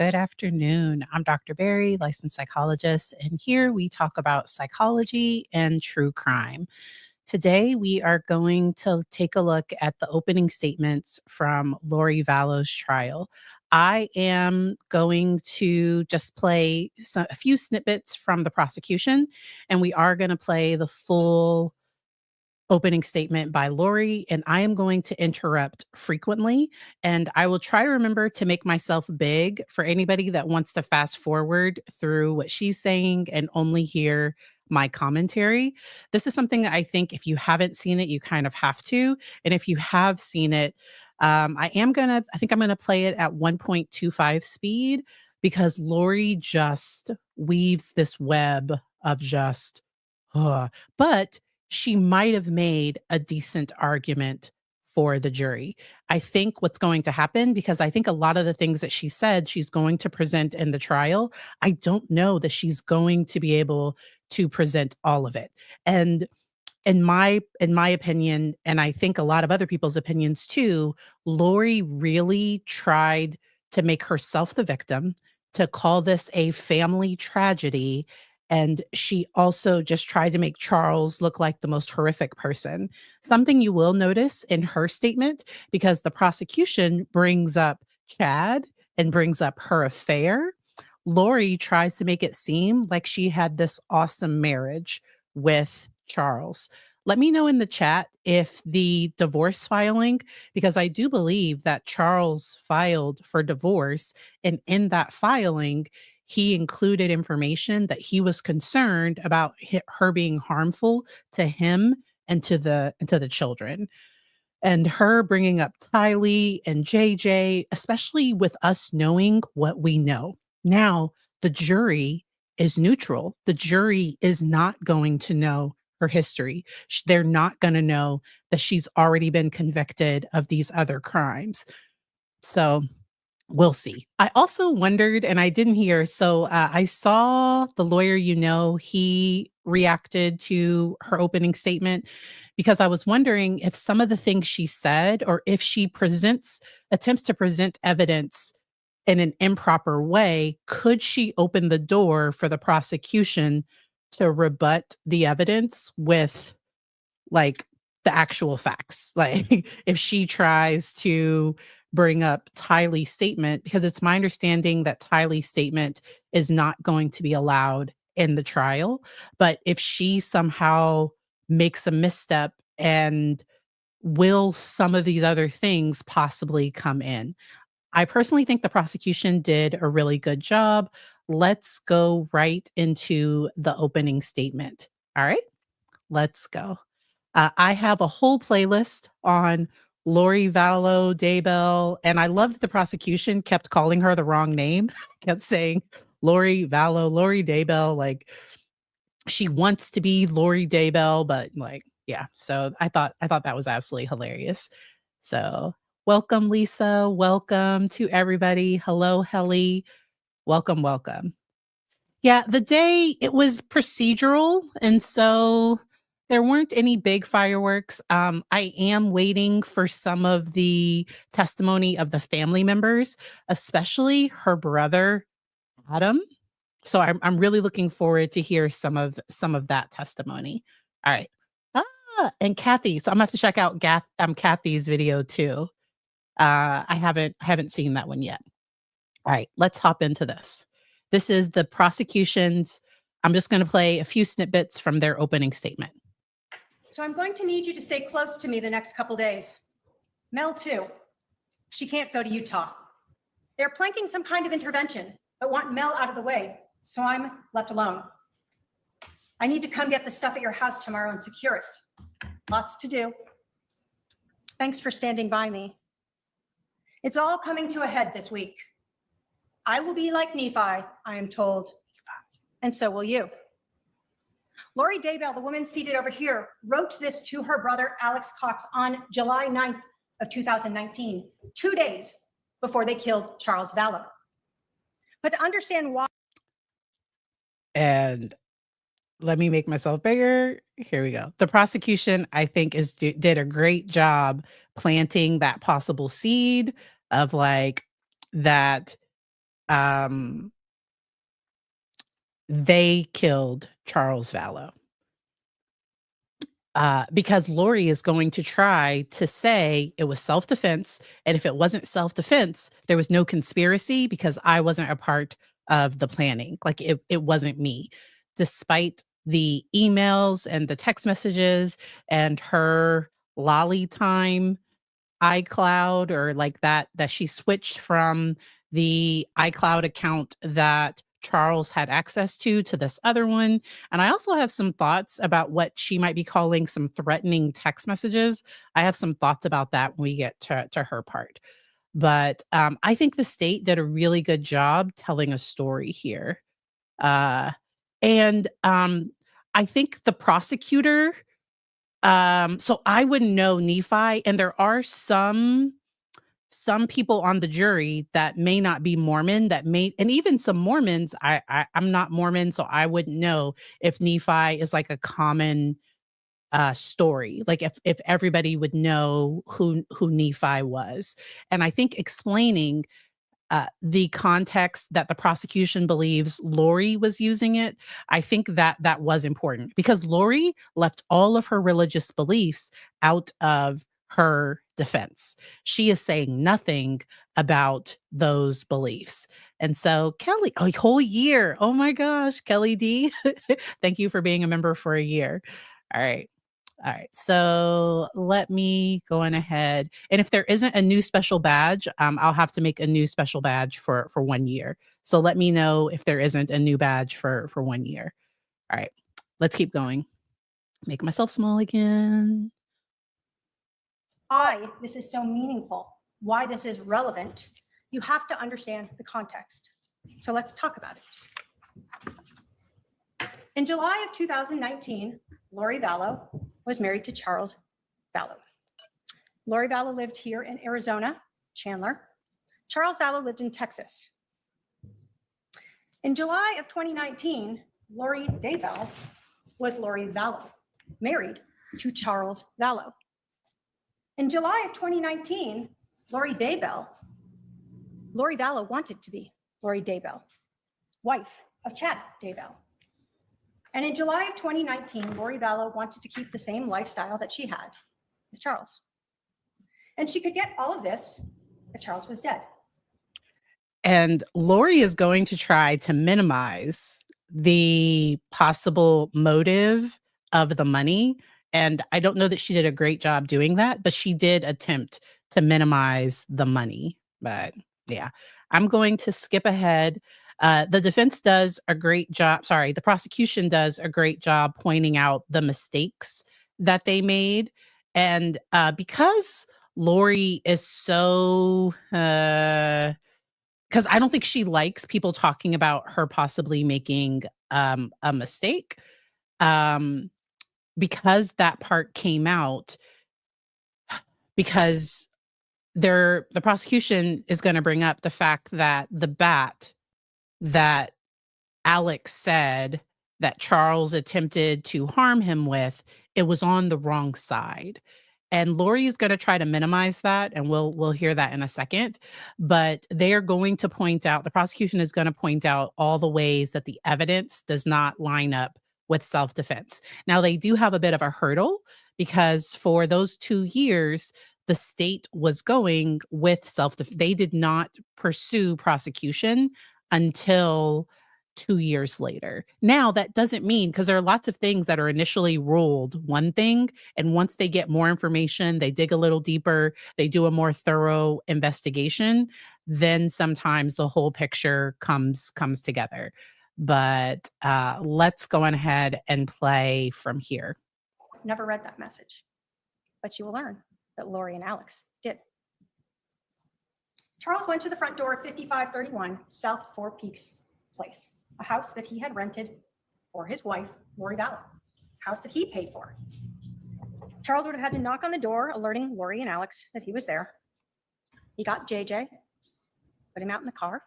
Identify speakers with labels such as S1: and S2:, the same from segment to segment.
S1: Good afternoon. I'm Dr. Barry, licensed psychologist, and here we talk about psychology and true crime. Today, we are going to take a look at the opening statements from Lori Vallow's trial. I am going to just play a few snippets from the prosecution, and we are going to play the full opening statement by Lori, and I am going to interrupt frequently. And I will try to remember to make myself big for anybody that wants to fast forward through what she's saying and only hear my commentary. This is something that I think if you haven't seen it, you kind of have to. And if you have seen it, I think I'm gonna play it at 1.25 speed because Lori just weaves this web of just, but she might have made a decent argument for the jury. I think what's going to happen, because I think a lot of the things that she said she's going to present in the trial, I don't know that she's going to be able to present all of it. And in my opinion, and I think a lot of other people's opinions too, Lori really tried to make herself the victim, to call this a family tragedy, and she also just tried to make Charles look like the most horrific person. Something you will notice in her statement, because the prosecution brings up Chad and brings up her affair, Lori tries to make it seem like she had this awesome marriage with Charles. Let me know in the chat if the divorce filing, because I do believe that Charles filed for divorce, and in that filing, he included information that he was concerned about her being harmful to him and to the children. And her bringing up Tylee and JJ, especially with us knowing what we know. Now, the jury is neutral. The jury is not going to know her history. They're not going to know that she's already been convicted of these other crimes. So we'll see. I also wondered, and I didn't hear, so I saw the lawyer, he reacted to her opening statement, because I was wondering if some of the things she said, or if she attempts to present evidence in an improper way, could she open the door for the prosecution to rebut the evidence with, like, the actual facts? Like, if she tries to bring up Tylee's statement, because it's my understanding that Tylee's statement is not going to be allowed in the trial. But if she somehow makes a misstep, and will some of these other things possibly come in? I personally think the prosecution did a really good job. Let's go right into the opening statement. All right, let's go. I have a whole playlist on Lori Vallow-Daybell, and I love that the prosecution kept calling her the wrong name, kept saying Lori Daybell, like she wants to be Lori Daybell, but like, yeah. So I thought that was absolutely hilarious. So welcome, Lisa. Welcome to everybody. Hello, Helly. Welcome, welcome. Yeah, the day, it was procedural, and so there weren't any big fireworks. I am waiting for some of the testimony of the family members, especially her brother, Adam. So I'm really looking forward to hear some of that testimony. All right. And Kathy. So I'm gonna have to check out Kathy's video too. I haven't seen that one yet. All right, let's hop into this. This is the prosecution's. I'm just going to play a few snippets from their opening statement.
S2: So I'm going to need you to stay close to me the next couple days. Mel too. She can't go to Utah. They're planking some kind of intervention, but want Mel out of the way, so I'm left alone. I need to come get the stuff at your house tomorrow and secure it. Lots to do. Thanks for standing by me. It's all coming to a head this week. I will be like Nephi, I am told, and so will you. Lori Daybell, the woman seated over here, wrote this to her brother, Alex Cox, on July 9th of 2019, 2 days before they killed Charles Vallow. But to understand why.
S1: And let me make myself bigger. Here we go. The prosecution, I think, did a great job planting that possible seed of like that they killed Charles Vallow. Because Lori is going to try to say it was self-defense, and if it wasn't self-defense, there was no conspiracy because I wasn't a part of the planning. Like it wasn't me, despite the emails and the text messages and her lolly time iCloud, or like that she switched from the iCloud account that Charles had access to this other one. And I also have some thoughts about what she might be calling some threatening text messages. I have some thoughts about that when we get to her part. But I think the state did a really good job telling a story here. And I think the prosecutor, so I wouldn't know Nephi, and there are some people on the jury that may not be Mormon, that may, and even some Mormons, I'm not Mormon, so I wouldn't know if Nephi is like a common story, like if everybody would know who Nephi was. And I think explaining the context that the prosecution believes Lori was using it, I think that was important because Lori left all of her religious beliefs out of her defense. She is saying nothing about those beliefs. And so Kelly, a whole year. Oh my gosh, Kelly D. Thank you for being a member for a year. All right. All right, so let me go on ahead. And if there isn't a new special badge, I'll have to make a new special badge for 1 year. So let me know if there isn't a new badge for 1 year. All right, let's keep going. Make myself small again.
S2: Why this is so meaningful, why this is relevant, you have to understand the context. So let's talk about it. In July of 2019, Lori Vallow was married to Charles Vallow. Lori Vallow lived here in Arizona, Chandler. Charles Vallow lived in Texas. In July of 2019, Lori Daybell was Lori Vallow, married to Charles Vallow. In July of 2019, Lori Vallow wanted to be Lori Daybell, wife of Chad Daybell. And in July of 2019, Lori Vallow wanted to keep the same lifestyle that she had with Charles. And she could get all of this if Charles was dead.
S1: And Lori is going to try to minimize the possible motive of the money. And I don't know that she did a great job doing that, but she did attempt to minimize the money. But yeah, I'm going to skip ahead. The defense does a great job. Sorry, the prosecution does a great job pointing out the mistakes that they made. And because Lori is so, because I don't think she likes people talking about her possibly making a mistake. Because that part came out, because the prosecution is going to bring up the fact that the bat that Alex said that Charles attempted to harm him with, it was on the wrong side. And Lori is going to try to minimize that, and we'll hear that in a second. But they are going to point out, the prosecution is going to point out all the ways that the evidence does not line up with self-defense. Now, they do have a bit of a hurdle because for those 2 years, the state was going with self-defense. They did not pursue prosecution until 2 years later. Now, that doesn't mean, because there are lots of things that are initially ruled one thing, and once they get more information, they dig a little deeper, they do a more thorough investigation, then sometimes the whole picture comes together. But let's go on ahead and play from here.
S2: Never read that message, but you will learn that Lori and Alex did. Charles went to the front door of 5531 South Four Peaks Place, a house that he had rented for his wife, Lori Vallow, a house that he paid for. Charles would have had to knock on the door, alerting Lori and Alex that he was there. He got JJ, put him out in the car.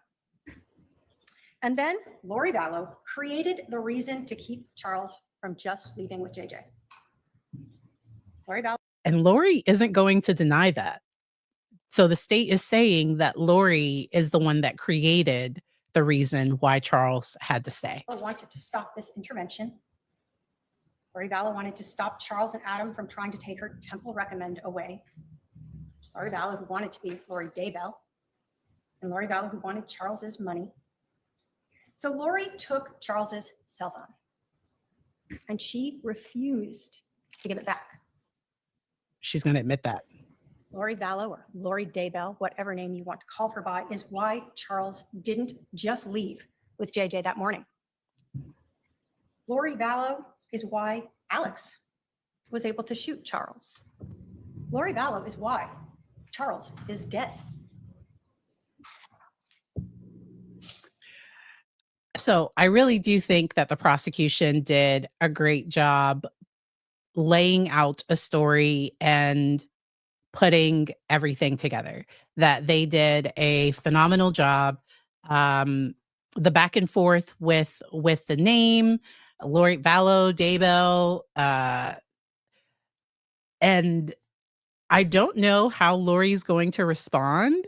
S2: And then Lori Vallow created the reason to keep Charles from just leaving with JJ. Lori Vallow.
S1: And Lori isn't going to deny that. So the state is saying that Lori is the one that created the reason why Charles had to stay.
S2: Wanted to stop this intervention. Lori Vallow wanted to stop Charles and Adam from trying to take her temple recommend away. Lori Vallow, who wanted to be Lori Daybell, and Lori Vallow, who wanted Charles's money. So Lori took Charles's cell phone, and she refused to give it back.
S1: She's going to admit that.
S2: Lori Vallow, or Lori Daybell, whatever name you want to call her by, is why Charles didn't just leave with JJ that morning. Lori Vallow is why Alex was able to shoot Charles. Lori Vallow is why Charles is dead.
S1: So I really do think that the prosecution did a great job laying out a story and putting everything together. That they did a phenomenal job. The back and forth with the name, Lori Vallow-Daybell, and I don't know how Lori's going to respond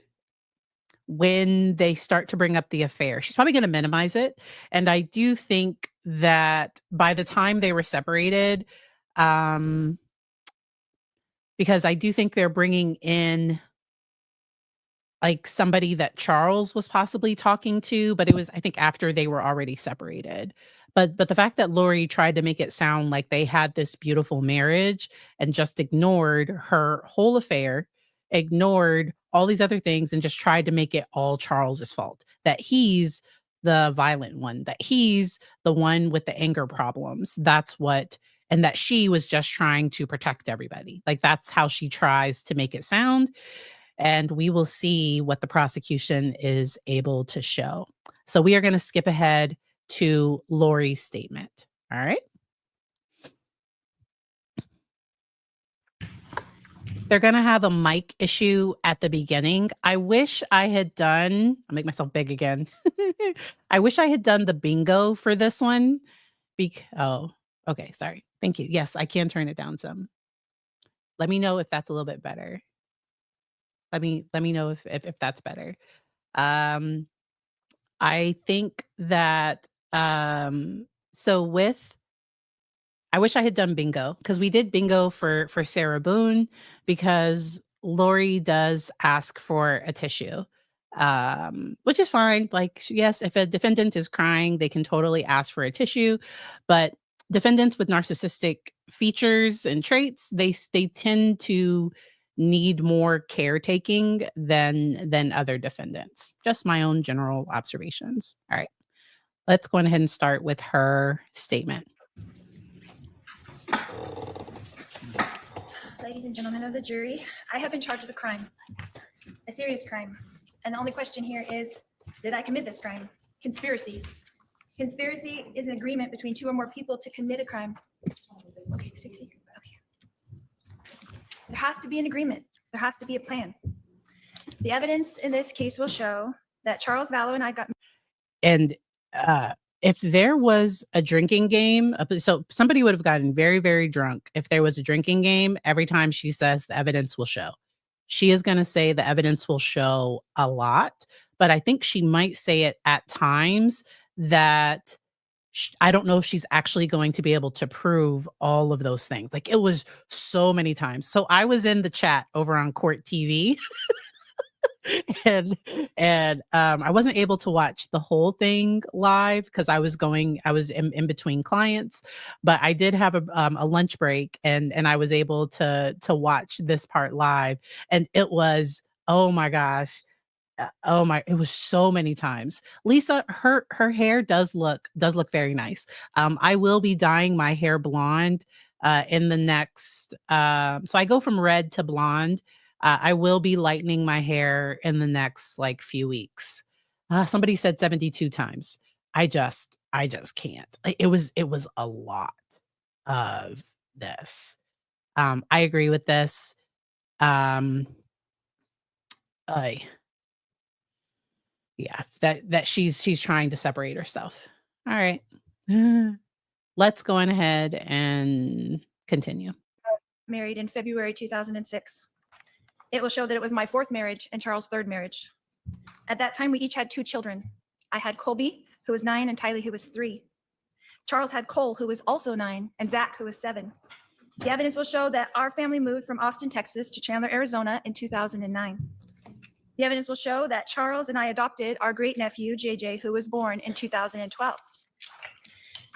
S1: when they start to bring up the affair. She's probably going to minimize it. And I do think that by the time they were separated, because I do think they're bringing in like somebody that Charles was possibly talking to, but it was, I think, after they were already separated. But the fact that Lori tried to make it sound like they had this beautiful marriage and just ignored her whole affair, ignored all these other things, and just tried to make it all Charles's fault, that he's the violent one, that he's the one with the anger problems. That's what, and that she was just trying to protect everybody. Like, that's how she tries to make it sound. And we will see what the prosecution is able to show. So we are going to skip ahead to Lori's statement. All right. They're going to have a mic issue at the beginning. I wish I had done, I'll make myself big again. I wish I had done the bingo for this one. Oh, okay. Sorry. Thank you. Yes, I can turn it down some. Let me know if that's a little bit better. Let me know if that's better. I think that so with, I wish I had done bingo, because we did bingo for Sarah Boone, because Lori does ask for a tissue, which is fine. Like, yes, if a defendant is crying, they can totally ask for a tissue, but defendants with narcissistic features and traits, they tend to need more caretaking than other defendants. Just my own general observations. All right, let's go ahead and start with her statement.
S3: Ladies and gentlemen of the jury, I have been charged with a crime, a serious crime. And the only question here is, did I commit this crime? Conspiracy. Conspiracy is an agreement between two or more people to commit a crime. Okay, 60. Okay. There has to be an agreement. There has to be a plan. The evidence in this case will show that Charles Vallow and I got.
S1: And if there was a drinking game, so somebody would have gotten very, very drunk. If there was a drinking game, every time she says the evidence will show. She is going to say the evidence will show a lot, but I think she might say it at times that I don't know if she's actually going to be able to prove all of those things. Like, it was so many times. So I was in the chat over on Court TV. and I wasn't able to watch the whole thing live because I was in between clients, but I did have a lunch break, and I was able to watch this part live, and it was, oh my gosh. It was so many times. Lisa, her hair does look very nice. I will be dyeing my hair blonde in the next, so I go from red to blonde. I will be lightening my hair in the next like few weeks. Somebody said 72 times. I just can't. It was a lot of this. I agree with this. Yeah, that she's trying to separate herself. All right. Let's go on ahead and continue.
S3: Married in February 2006. It will show that it was my fourth marriage and Charles' third marriage. At that time, we each had 2 children. I had Colby, who was 9, and Tylee, who was 3. Charles had Cole, who was also 9, and Zach, who was 7. The evidence will show that our family moved from Austin, Texas to Chandler, Arizona in 2009. The evidence will show that Charles and I adopted our great nephew, JJ, who was born in 2012.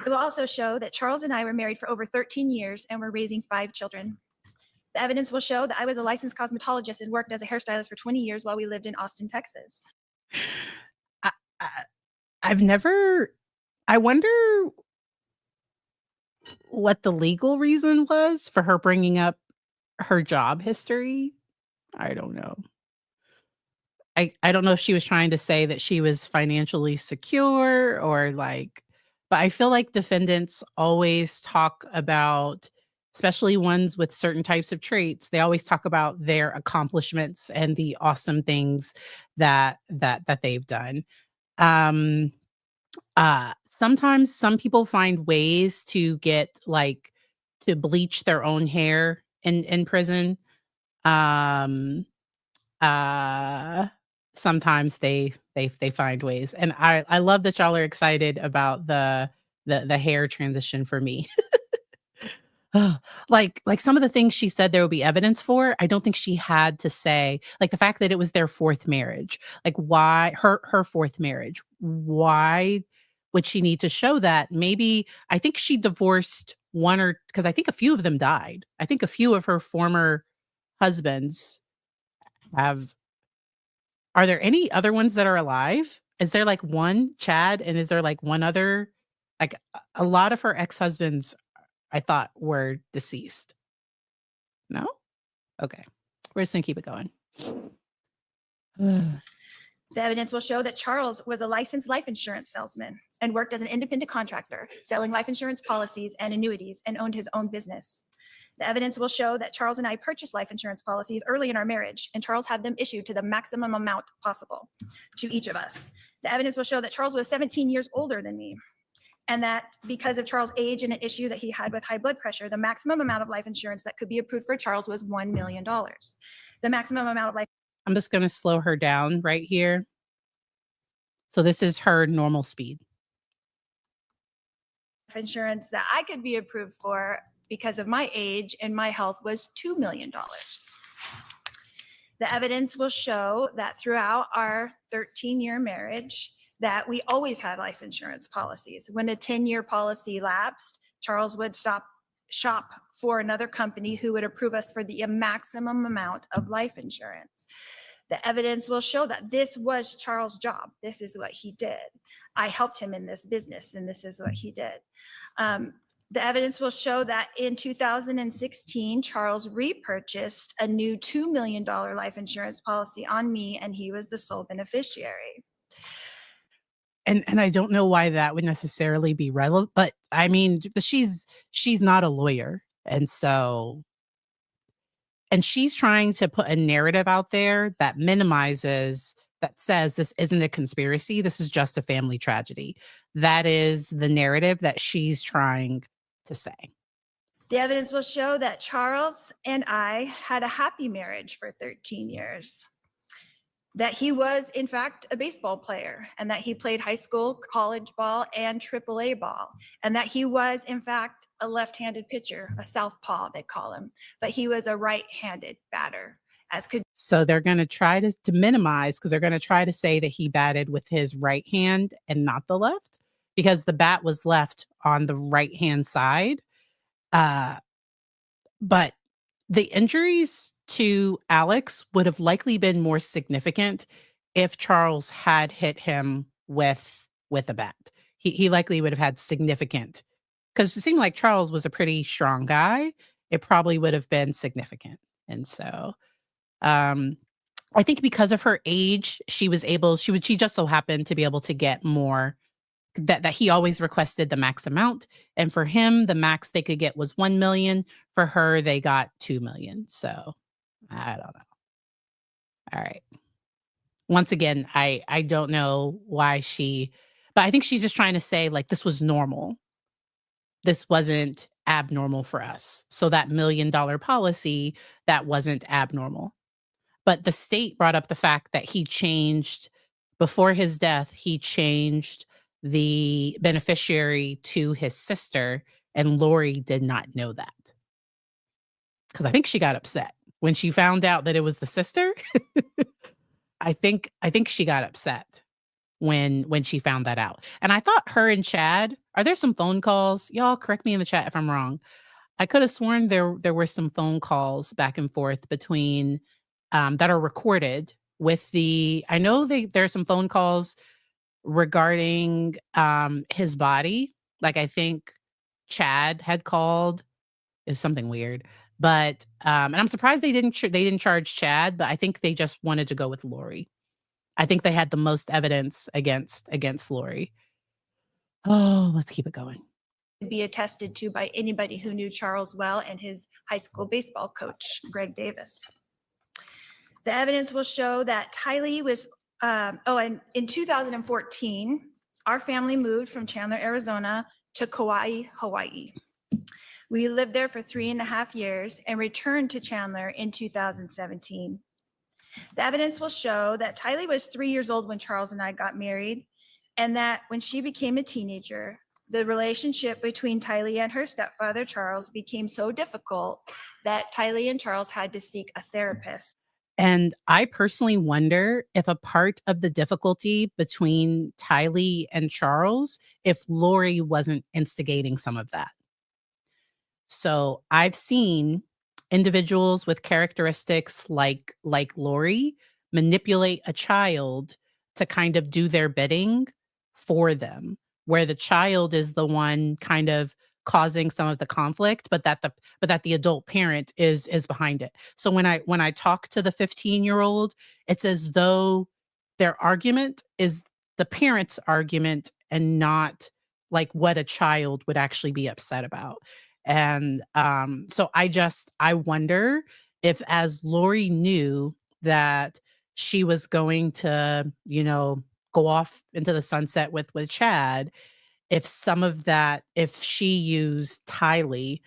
S3: It will also show that Charles and I were married for over 13 years and were raising 5 children. The evidence will show that I was a licensed cosmetologist and worked as a hairstylist for 20 years while we lived in Austin, Texas.
S1: I, I wonder what the legal reason was for her bringing up her job history. I don't know. I don't know if she was trying to say that she was financially secure or but I feel like defendants always talk about, especially ones with certain types of traits, they always talk about their accomplishments and the awesome things that they've done. Sometimes some people find ways to get to bleach their own hair in prison. Um uh Sometimes they find ways, and I love that y'all are excited about the hair transition for me. Like some of the things she said there would be evidence for, I don't think she had to say, like the fact that it was their 4th marriage. Like why her 4th marriage? Why would she need to show that? Maybe I think she divorced one, or because I think a few of them died. I think a few of her former husbands have. Are there any other ones that are alive? Is there like one Chad, and is there like one other? Like a lot of her ex-husbands I thought were deceased. No? Okay. We're just gonna keep it going.
S3: The evidence will show that Charles was a licensed life insurance salesman and worked as an independent contractor, selling life insurance policies and annuities, and owned his own business. The evidence will show that Charles and I purchased life insurance policies early in our marriage, and Charles had them issued to the maximum amount possible to each of us. The evidence will show that Charles was 17 years older than me, and that because of Charles' age and an issue that he had with high blood pressure, the maximum amount of life insurance that could be approved for Charles was $1 million. The maximum amount of life.
S1: I'm just going to slow her down right here. So this is her normal speed.
S3: Insurance that I could be approved for because of my age and my health was $2 million. The evidence will show that throughout our 13-year marriage, that we always had life insurance policies. When a 10-year policy lapsed, Charles would shop for another company who would approve us for the maximum amount of life insurance. The evidence will show that this was Charles' job. This is what he did. I helped him in this business, and this is what he did. The evidence will show that in 2016, Charles repurchased a new $2 million life insurance policy on me, and he was the sole beneficiary.
S1: And I don't know why that would necessarily be relevant, but I mean, she's not a lawyer, and she's trying to put a narrative out there that minimizes, that says this isn't a conspiracy, this is just a family tragedy. That is the narrative that she's trying to say.
S3: The evidence will show that Charles and I had a happy marriage for 13 years. That he was, in fact, a baseball player, and that he played high school, college ball, and AAA ball, and that he was, in fact, a left-handed pitcher, a southpaw, they call him, but he was a right-handed batter. So
S1: they're going to try to minimize, because they're going to try to say that he batted with his right hand and not the left, because the bat was left on the right-hand side. But the injuries to Alex would have likely been more significant if Charles had hit him with a bat. He likely would have had significant, because it seemed like Charles was a pretty strong guy. It probably would have been significant. And so I think because of her age, she just so happened to be able to get more, that he always requested the max amount. And for him, the max they could get was 1 million. For her, they got 2 million. So I don't know. All right. Once again, I don't know why but I think she's just trying to say, like, this was normal. This wasn't abnormal for us. So that $1 million policy, that wasn't abnormal. But the state brought up the fact that he changed before his death, he changed the beneficiary to his sister, and Lori did not know that. Because I think she got upset when she found out that it was the sister. I think she got upset when she found that out. And I thought her and Chad, are there some phone calls? Y'all correct me in the chat if I'm wrong. I could have sworn there were some phone calls back and forth between that are recorded with the. I know there are some phone calls regarding his body. Like I think Chad had called. It was something weird, but and I'm surprised they didn't charge Chad, but I think they just wanted to go with Lori. I think they had the most evidence against Lori. Oh, let's keep it going.
S3: Be attested to by anybody who knew Charles well and his high school baseball coach, Greg Davis. The evidence will show that Tylee was, and in 2014, our family moved from Chandler, Arizona to Kauai, Hawaii. We lived there for 3.5 years and returned to Chandler in 2017. The evidence will show that Tylee was 3 years old when Charles and I got married, and that when she became a teenager, the relationship between Tylee and her stepfather, Charles, became so difficult that Tylee and Charles had to seek a therapist.
S1: And I personally wonder if a part of the difficulty between Tylee and Charles, if Lori wasn't instigating some of that. So I've seen individuals with characteristics like Lori manipulate a child to kind of do their bidding for them, where the child is the one kind of causing some of the conflict, but that the adult parent is behind it. So when I talk to the 15-year-old, it's as though their argument is the parent's argument and not like what a child would actually be upset about. And so I wonder if, as Lori knew that she was going to, go off into the sunset with Chad, if some of that, if she used Tylee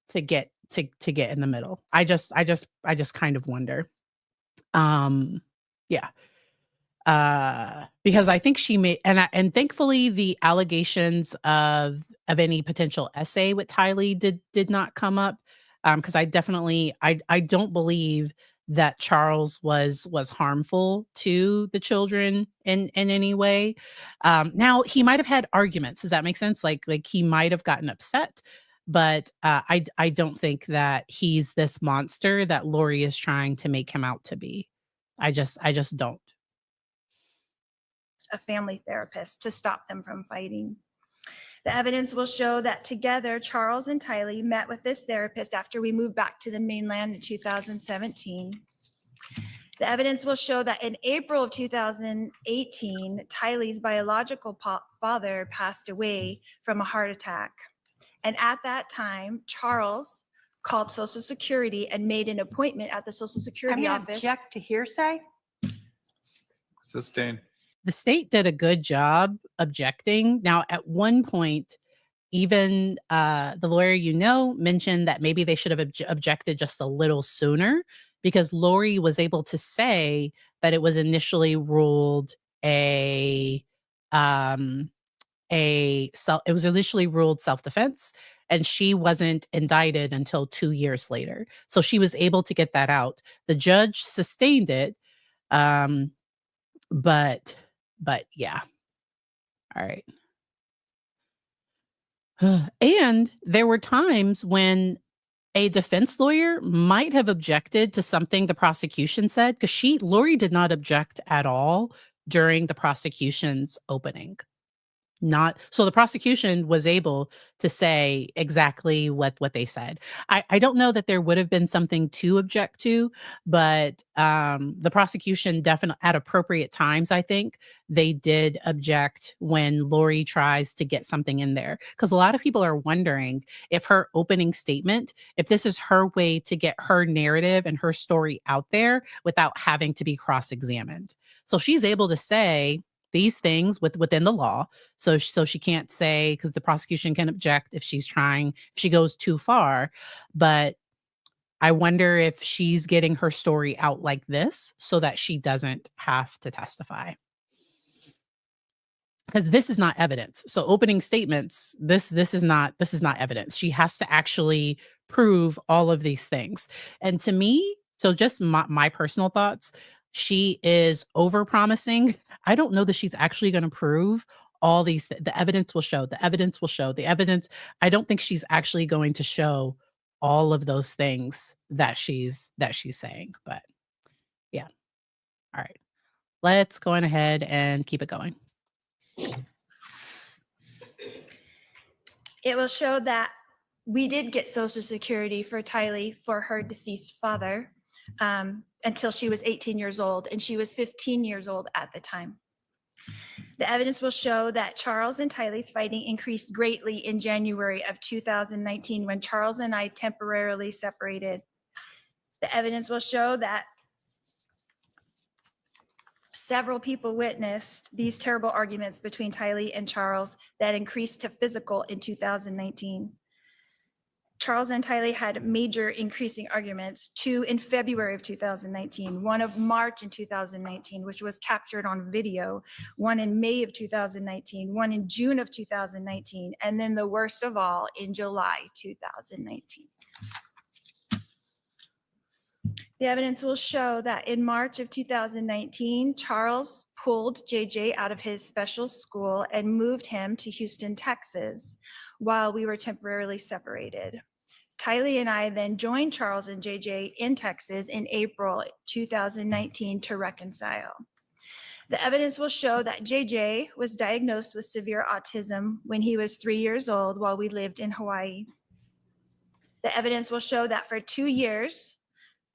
S1: to get in the middle. I just kind of wonder. Yeah. Because I think she made, and thankfully the allegations of any potential essay with Tylee did not come up. Because I definitely I don't believe that Charles was harmful to the children in any way. Now he might have had arguments. Does that make sense? Like he might have gotten upset, but I don't think that he's this monster that Lori is trying to make him out to be. I just don't.
S3: A family therapist to stop them from fighting. The evidence will show that together, Charles and Tylee met with this therapist after we moved back to the mainland in 2017. The evidence will show that in April of 2018, Tylee's biological father passed away from a heart attack. And at that time, Charles called Social Security and made an appointment at the Social Security office.
S2: Object to hearsay.
S4: Sustain.
S1: The state did a good job objecting. Now, at one point, even the lawyer mentioned that maybe they should have objected just a little sooner, because Lori was able to say that it was initially ruled it was initially ruled self-defense, and she wasn't indicted until 2 years later. So she was able to get that out. The judge sustained it, but yeah. All right. And there were times when a defense lawyer might have objected to something the prosecution said, because Lori did not object at all during the prosecution's opening. So the prosecution was able to say exactly what they said. I don't know that there would have been something to object to, but the prosecution definitely at appropriate times, I think they did object when Lori tries to get something in there. Because a lot of people are wondering if her opening statement, if this is her way to get her narrative and her story out there without having to be cross-examined. So she's able to say these things within the law. So she can't say, because the prosecution can object if she goes too far. But I wonder if she's getting her story out like this so that she doesn't have to testify. because this is not evidence. So opening statements, this is not evidence. She has to actually prove all of these things. And to me, so just my personal thoughts, she is over promising. I don't know that she's actually going to prove all these. The evidence will show. The evidence will show. The evidence. I don't think she's actually going to show all of those things that she's saying. But yeah, all right. Let's go on ahead and keep it going.
S3: It will show that we did get Social Security for Tylee for her deceased father until she was 18 years old, and she was 15 years old at the time. The evidence will show that Charles and Tylee's fighting increased greatly in January of 2019 when Charles and I temporarily separated. The evidence will show that several people witnessed these terrible arguments between Tylee and Charles that increased to physical in 2019. Charles and Tylee had major increasing arguments, two in February of 2019, one of March in 2019, which was captured on video, one in May of 2019, one in June of 2019, and then the worst of all in July 2019. The evidence will show that in March of 2019, Charles pulled JJ out of his special school and moved him to Houston, Texas, while we were temporarily separated. Tylee and I then joined Charles and JJ in Texas in April 2019 to reconcile. The evidence will show that JJ was diagnosed with severe autism when he was 3 years old while we lived in Hawaii. The evidence will show that for 2 years,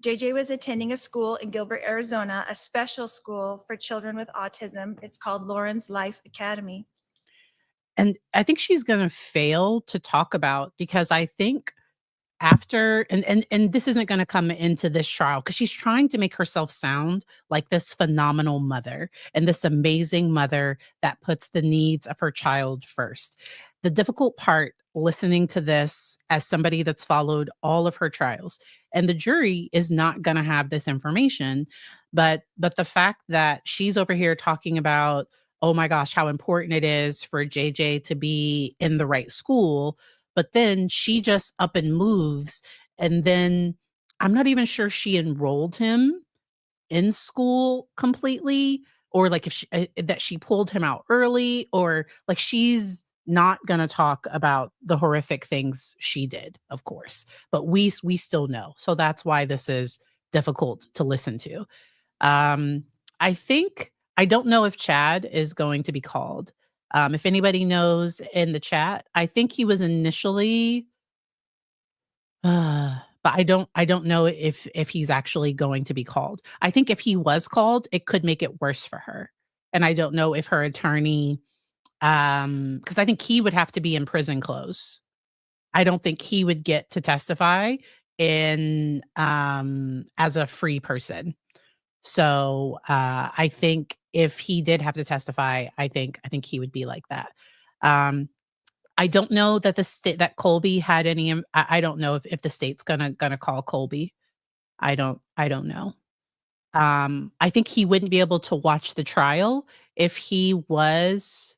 S3: JJ was attending a school in Gilbert, Arizona, a special school for children with autism. It's called Lauren's Life Academy.
S1: And I think she's going to fail to talk about, because I think after, and this isn't going to come into this trial, because she's trying to make herself sound like this phenomenal mother and this amazing mother that puts the needs of her child first. The difficult part listening to this as somebody that's followed all of her trials, and the jury is not going to have this information, but the fact that she's over here talking about, oh my gosh, how important it is for JJ to be in the right school, but then she just up and moves, and then I'm not even sure she enrolled him in school completely, or like if she, that she pulled him out early, or like she's not going to talk about the horrific things she did, of course, but we still know. So that's why this is difficult to listen to. I think, I don't know if Chad is going to be called. If anybody knows in the chat, I think he was initially, but I don't know if he's actually going to be called. I think if he was called, it could make it worse for her. And I don't know if her attorney, because I think he would have to be in prison clothes. I don't think he would get to testify in as a free person. So I think if he did have to testify, I think he would be like that. I don't know that the state that Colby had any. I don't know if the state's gonna call Colby. I don't know. I think he wouldn't be able to watch the trial if he was.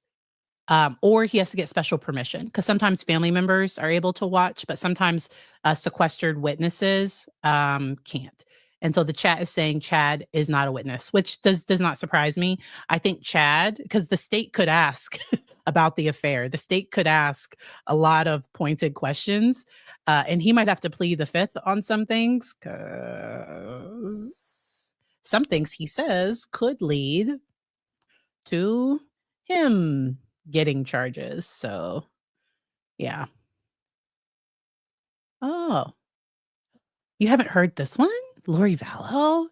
S1: Or he has to get special permission, because sometimes family members are able to watch, but sometimes sequestered witnesses can't. And so the chat is saying Chad is not a witness, which does not surprise me. I think Chad, because the state could ask about the affair. The state could ask a lot of pointed questions, and he might have to plead the fifth on some things, because some things he says could lead to him getting charges. So yeah. Oh, you haven't heard this one? Lori Vallow?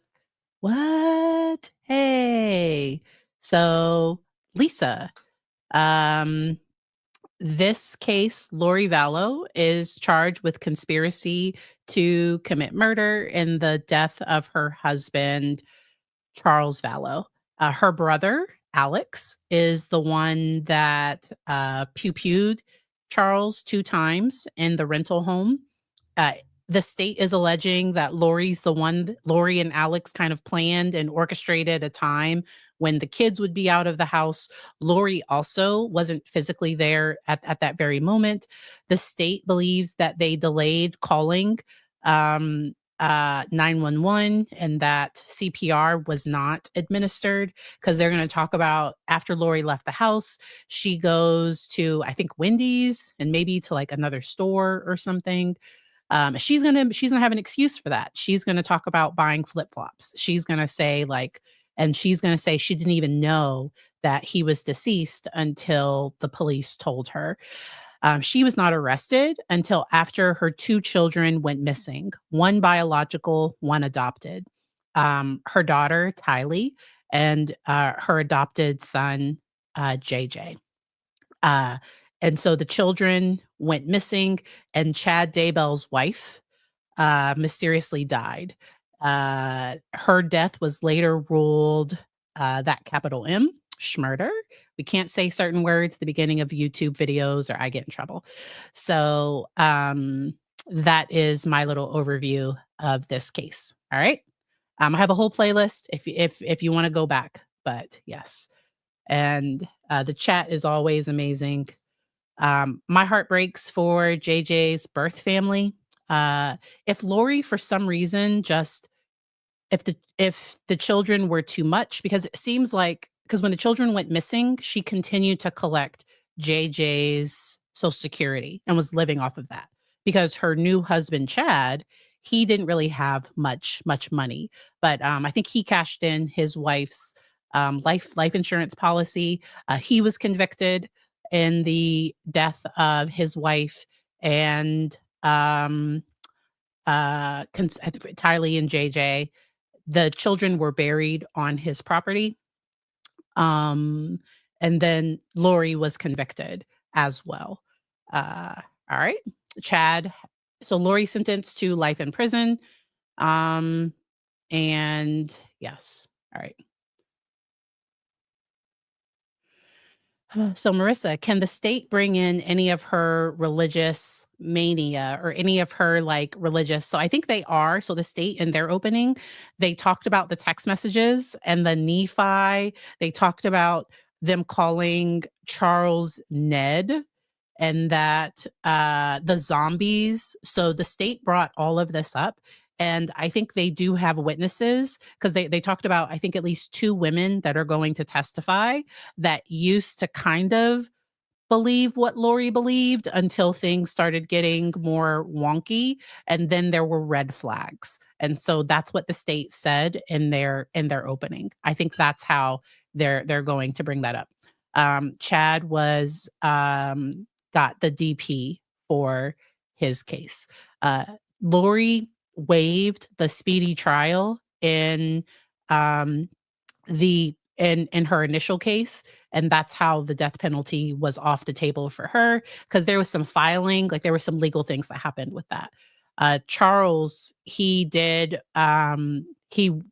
S1: What? Hey. So Lisa, this case, Lori Vallow is charged with conspiracy to commit murder in the death of her husband, Charles Vallow. Her brother, Alex, is the one that pew-pewed Charles 2 times in the rental home. The state is alleging that Lori and Alex kind of planned and orchestrated a time when the kids would be out of the house. Lori also wasn't physically there at that very moment. The state believes that they delayed calling 911 and that CPR was not administered because they're going to talk about after Lori left the house, she goes to, I think, Wendy's and maybe to like another store or something. She's gonna have an excuse for that. She's gonna talk about buying flip flops. She's gonna say she's gonna say she didn't even know that he was deceased until the police told her. She was not arrested until after her two children went missing, one biological, one adopted. Her daughter, Tylee, and her adopted son, JJ. Uh, and so the children went missing, and Chad Daybell's wife mysteriously died. Her death was later ruled that capital M, schmurder. We can't say certain words at the beginning of YouTube videos or I get in trouble. So that is my little overview of this case. All right. I have a whole playlist if you want to go back, but yes. And the chat is always amazing. My heart breaks for JJ's birth family. If Lori, for some reason, if the children were too much, because it seems like because when the children went missing, she continued to collect JJ's Social Security and was living off of that because her new husband Chad, he didn't really have much money, but I think he cashed in his wife's life insurance policy. He was convicted in the death of his wife and Tylee and JJ. The children were buried on his property. And then Lori was convicted as well. All right. Chad. So Lori sentenced to life in prison. And yes. All right. So, Marissa, can the state bring in any of her religious mania or any of her like religious? So, I think they are. So, the state in their opening, they talked about the text messages and the Nephi. They talked about them calling Charles Ned and that the zombies. So, the state brought all of this up. And I think they do have witnesses because they talked about, I think, at least two women that are going to testify that used to kind of believe what Lori believed until things started getting more wonky. And then there were red flags. And so that's what the state said in their opening. I think that's how they're going to bring that up. Chad was got the DP for his case. Lori waived the speedy trial in in her initial case, and that's how the death penalty was off the table for her because there was some filing, like there were some legal things that happened with that. Charles, he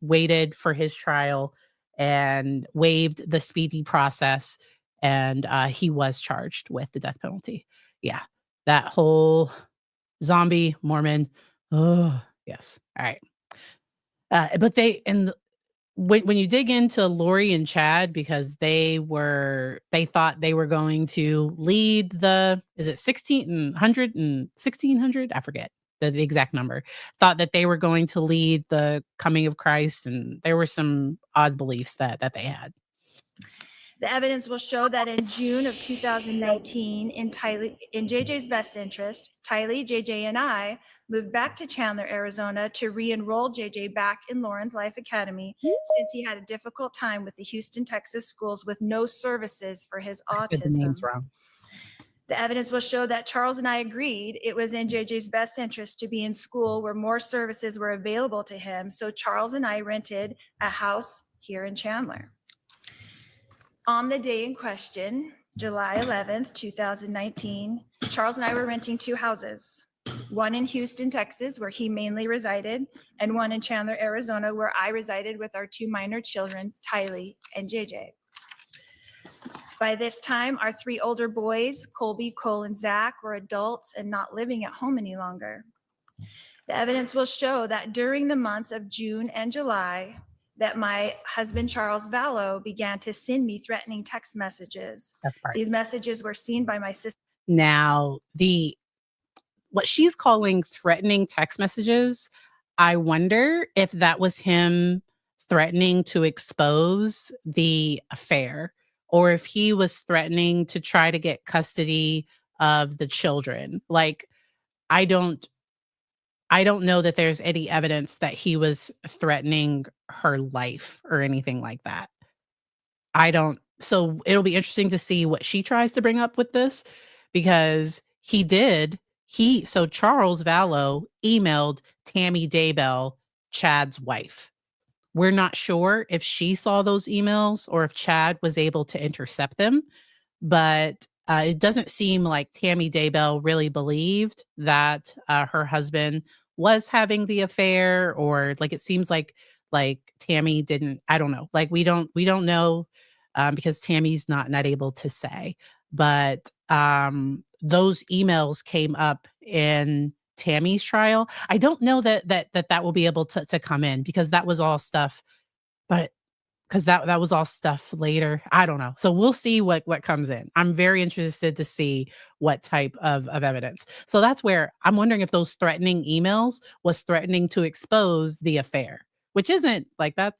S1: waited for his trial and waived the speedy process, and he was charged with the death penalty. Yeah, that whole zombie Mormon. Oh, yes. All right. But when you dig into Lori and Chad, because they thought they were going to lead is it 1600 and 1600? I forget the exact number. Thought that they were going to lead the coming of Christ, and there were some odd beliefs that they had.
S3: The evidence will show that in June of 2019, in JJ's best interest, Tylee, JJ, and I moved back to Chandler, Arizona to re-enroll JJ back in Lawrence Life Academy since he had a difficult time with the Houston, Texas schools with no services for his autism.
S1: The name's wrong.
S3: The evidence will show that Charles and I agreed it was in JJ's best interest to be in school where more services were available to him. So Charles and I rented a house here in Chandler. On the day in question, July 11th, 2019, Charles and I were renting two houses, one in Houston, Texas, where he mainly resided, and one in Chandler, Arizona, where I resided with our two minor children, Tylee and JJ. By this time, our three older boys, Colby, Cole, and Zach, were adults and not living at home any longer. The evidence will show that during the months of June and July, that my husband, Charles Vallow, began to send me threatening text messages.
S1: That's part.
S3: These messages were seen by my sister.
S1: Now, what she's calling threatening text messages, I wonder if that was him threatening to expose the affair, or if he was threatening to try to get custody of the children. Like, I don't know that there's any evidence that he was threatening her life or anything like that. So it'll be interesting to see what she tries to bring up with this, because Charles Vallow emailed Tammy Daybell, Chad's wife. We're not sure if she saw those emails or if Chad was able to intercept them, but it doesn't seem like Tammy Daybell really believed that her husband was having the affair, or like it seems like Tammy didn't. I don't know. Like we don't know, because Tammy's not able to say. But those emails came up in Tammy's trial. I don't know that will be able to come in, because that was all stuff, but because that was all stuff later. I don't know. So we'll see what comes in. I'm very interested to see what type of evidence. So that's where I'm wondering if those threatening emails was threatening to expose the affair, which isn't like I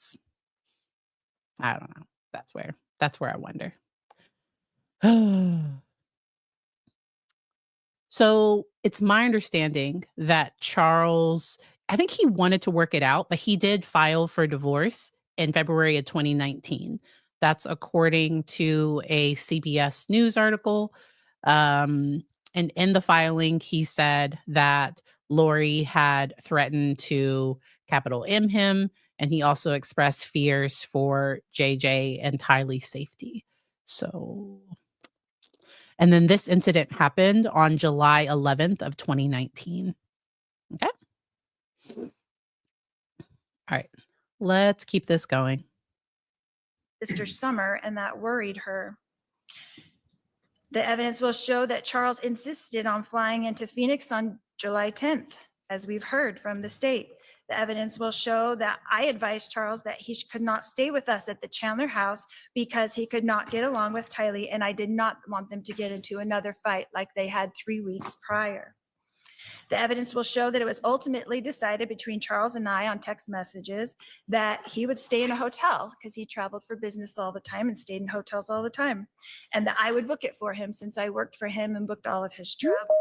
S1: don't know. That's where I wonder. So it's my understanding that Charles, I think he wanted to work it out, but he did file for divorce in February of 2019. That's according to a CBS News article. And in the filing, he said that Lori had threatened to capital M him, and he also expressed fears for JJ and Tylee's safety. So, and then this incident happened on July 11th of 2019. Okay. All right. Let's keep this going.
S3: Sister Summer, and that worried her. The evidence will show that Charles insisted on flying into Phoenix on July 10th, as we've heard from the state. The evidence will show that I advised Charles that he could not stay with us at the Chandler house because he could not get along with Tylee, and I did not want them to get into another fight like they had 3 weeks prior. The evidence will show that it was ultimately decided between Charles and I on text messages that he would stay in a hotel because he traveled for business all the time and stayed in hotels all the time, and that I would book it for him since I worked for him and booked all of his travel.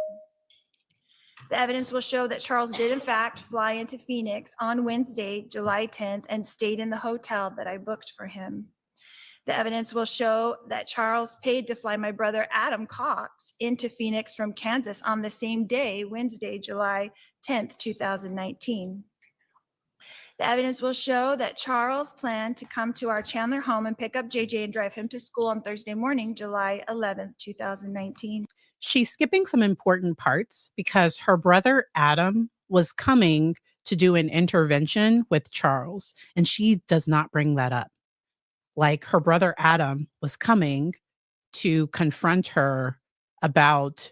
S3: The evidence will show that Charles did in fact fly into Phoenix on Wednesday, July 10th, and stayed in the hotel that I booked for him. The evidence will show that Charles paid to fly my brother Adam Cox into Phoenix from Kansas on the same day, Wednesday, July 10th, 2019. The evidence will show that Charles planned to come to our Chandler home and pick up JJ and drive him to school on Thursday morning, July 11th, 2019.
S1: She's skipping some important parts because her brother Adam was coming to do an intervention with Charles, and she does not bring that up. Like, her brother Adam was coming to confront her about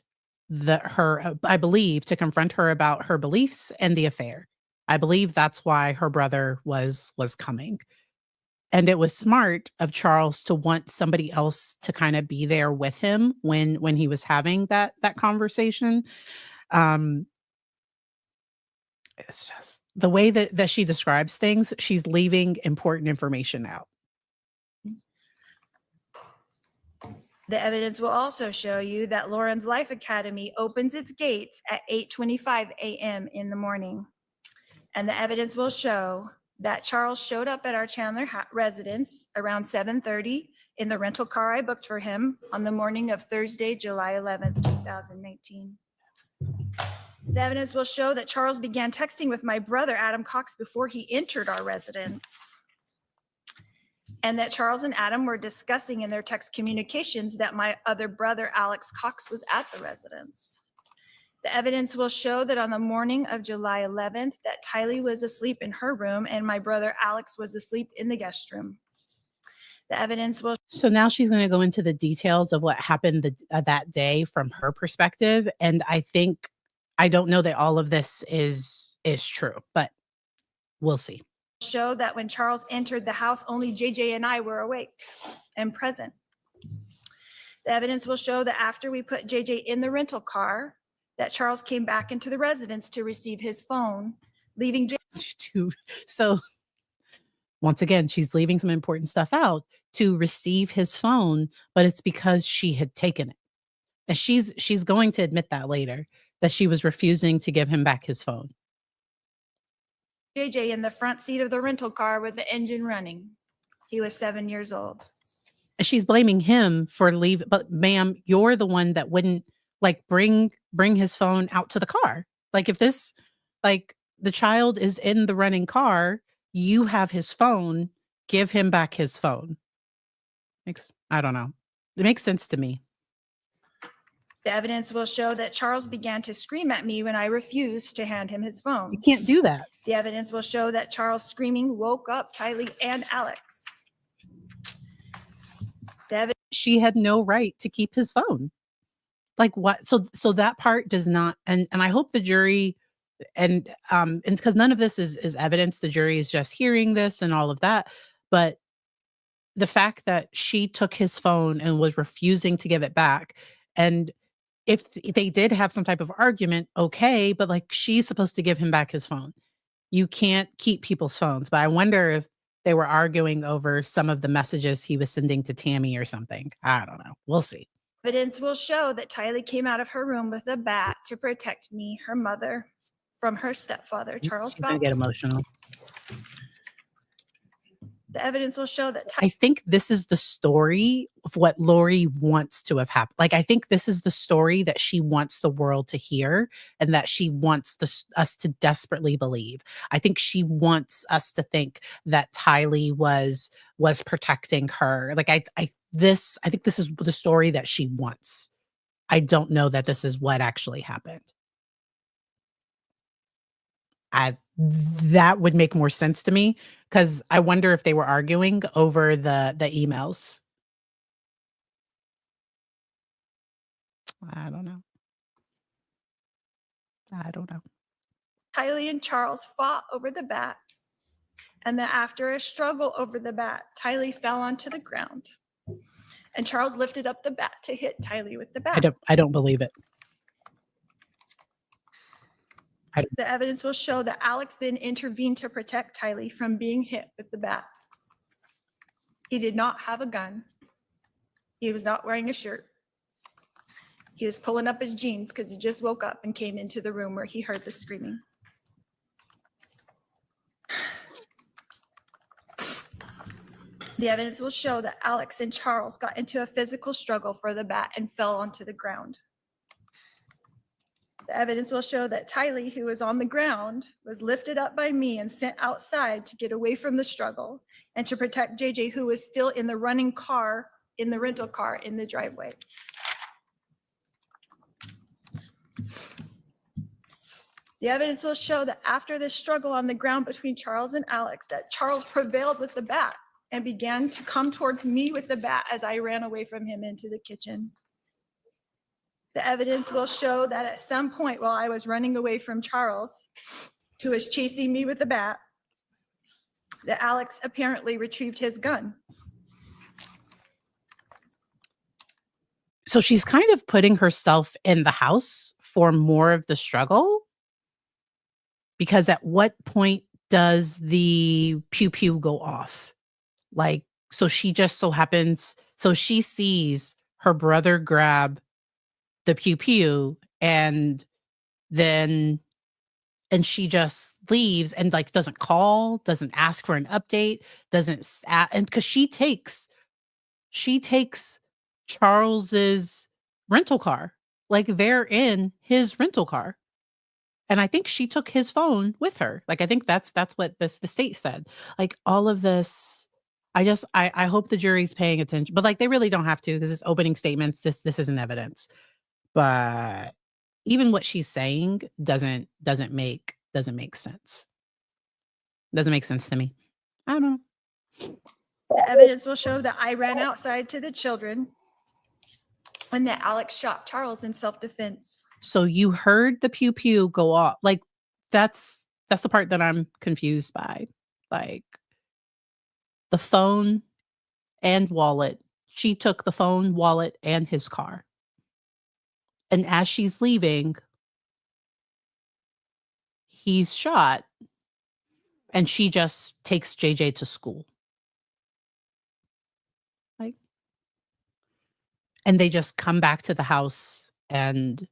S1: I believe to confront her about her beliefs and the affair. I believe that's why her brother was coming. And it was smart of Charles to want somebody else to kind of be there with him when he was having that conversation. It's just the way that she describes things, she's leaving important information out.
S3: The evidence will also show you that Lauren's Life Academy opens its gates at 8:25 a.m. in the morning. And the evidence will show that Charles showed up at our Chandler residence around 7:30 in the rental car I booked for him on the morning of Thursday, July 11th, 2019. The evidence will show that Charles began texting with my brother Adam Cox before he entered our residence, and that Charles and Adam were discussing in their text communications that my other brother, Alex Cox, was at the residence. The evidence will show that on the morning of July 11th, that Tylee was asleep in her room and my brother Alex was asleep in the guest room. The evidence will.
S1: So now she's going to go into the details of what happened that day from her perspective. And I think I don't know that all of this is true, but we'll see.
S3: Show that when Charles entered the house, only JJ and I were awake and present. The evidence will show that after we put JJ in the rental car, that Charles came back into the residence to receive his phone, leaving
S1: So once again, she's leaving some important stuff out to receive his phone, but it's because she had taken it. And she's going to admit that later, that she was refusing to give him back his phone.
S3: JJ in the front seat of the rental car with the engine running. He was 7 years old.
S1: And she's blaming him for leave, but ma'am, you're the one that wouldn't like bring his phone out to the car. Like if this, like the child is in the running car, you have his phone, give him back his phone. I don't know. It makes sense to me.
S3: The evidence will show that Charles began to scream at me when I refused to hand him his phone.
S1: You can't do that.
S3: The evidence will show that Charles' screaming woke up Kylie and Alex.
S1: She had no right to keep his phone. Like what? So that part does not, and I hope the jury and because none of this is evidence, the jury is just hearing this and all of that. But the fact that she took his phone and was refusing to give it back, and if they did have some type of argument, okay, but like she's supposed to give him back his phone. You can't keep people's phones. But I wonder if they were arguing over some of the messages he was sending to Tammy or something. I don't know. We'll see.
S3: Evidence will show that Tylee came out of her room with a bat to protect me, her mother, from her stepfather, Charles
S1: I'm gonna get emotional.
S3: The evidence will show that
S1: I think this is the story of what Lori wants to have happened. Like, I think this is the story that she wants the world to hear and that she wants us to desperately believe. I think she wants us to think that Tylee was protecting her. Like, I think this is the story that she wants. I don't know that this is what actually happened. That would make more sense to me, because I wonder if they were arguing over the emails. I don't know.
S3: Tylee and Charles fought over the bat, and that after a struggle over the bat, Tylee fell onto the ground, and Charles lifted up the bat to hit Tylee with the bat.
S1: I don't believe it.
S3: The evidence will show that Alex then intervened to protect Tylee from being hit with the bat. He did not have a gun. He was not wearing a shirt. He was pulling up his jeans because he just woke up and came into the room where he heard the screaming. The evidence will show that Alex and Charles got into a physical struggle for the bat and fell onto the ground. The evidence will show that Tylee, who was on the ground, was lifted up by me and sent outside to get away from the struggle and to protect JJ, who was still in the running car, in the rental car in the driveway. The evidence will show that after this struggle on the ground between Charles and Alex, that Charles prevailed with the bat and began to come towards me with the bat as I ran away from him into the kitchen. The evidence will show that at some point while I was running away from Charles, who was chasing me with the bat, that Alex apparently retrieved his gun.
S1: So she's kind of putting herself in the house for more of the struggle, because at what point does the pew pew go off? Like, so she just so happens, so she sees her brother grab the pew pew and she just leaves and like doesn't call, doesn't ask for an update, and because she takes Charles's rental car. Like, they're in his rental car. And I think she took his phone with her. Like, I think that's what the state said. Like, all of this, I hope the jury's paying attention. But like, they really don't have to, because it's opening statements. This isn't evidence. But even what she's saying doesn't make sense. Doesn't make sense to me. I don't know.
S3: The evidence will show that I ran outside to the children and that Alex shot Charles in self-defense.
S1: So you heard the pew pew go off. Like that's the part that I'm confused by. Like the phone and wallet. She took the phone, wallet, and his car. And as she's leaving, he's shot and she just takes JJ to school. Like, and they just come back to the house and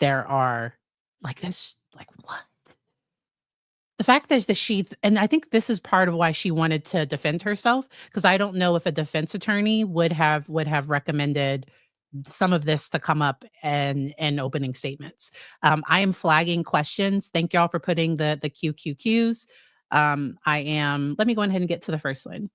S1: there are like this, like what? The fact is that she, and I think this is part of why she wanted to defend herself, because I don't know if a defense attorney would have recommended some of this to come up in opening statements. I am flagging questions. Thank y'all for putting the QQQs. Let me go ahead and get to the first one.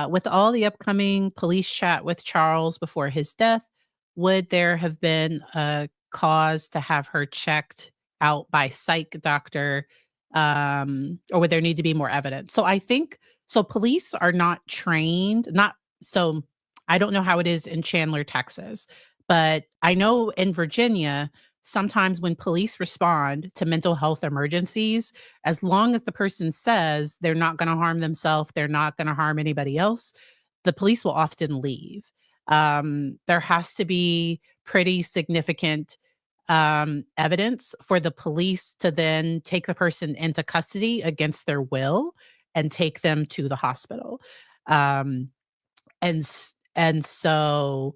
S1: With all the upcoming police chat with Charles before his death, would there have been a cause to have her checked out by psych doctor, or would there need to be more evidence? So I think so. Police are not trained, not so. I don't know how it is in Chandler, Texas, but I know in Virginia, sometimes when police respond to mental health emergencies, as long as the person says they're not going to harm themselves, they're not going to harm anybody else, the police will often leave. There has to be pretty significant evidence for the police to then take the person into custody against their will and take them to the hospital. Um, and so,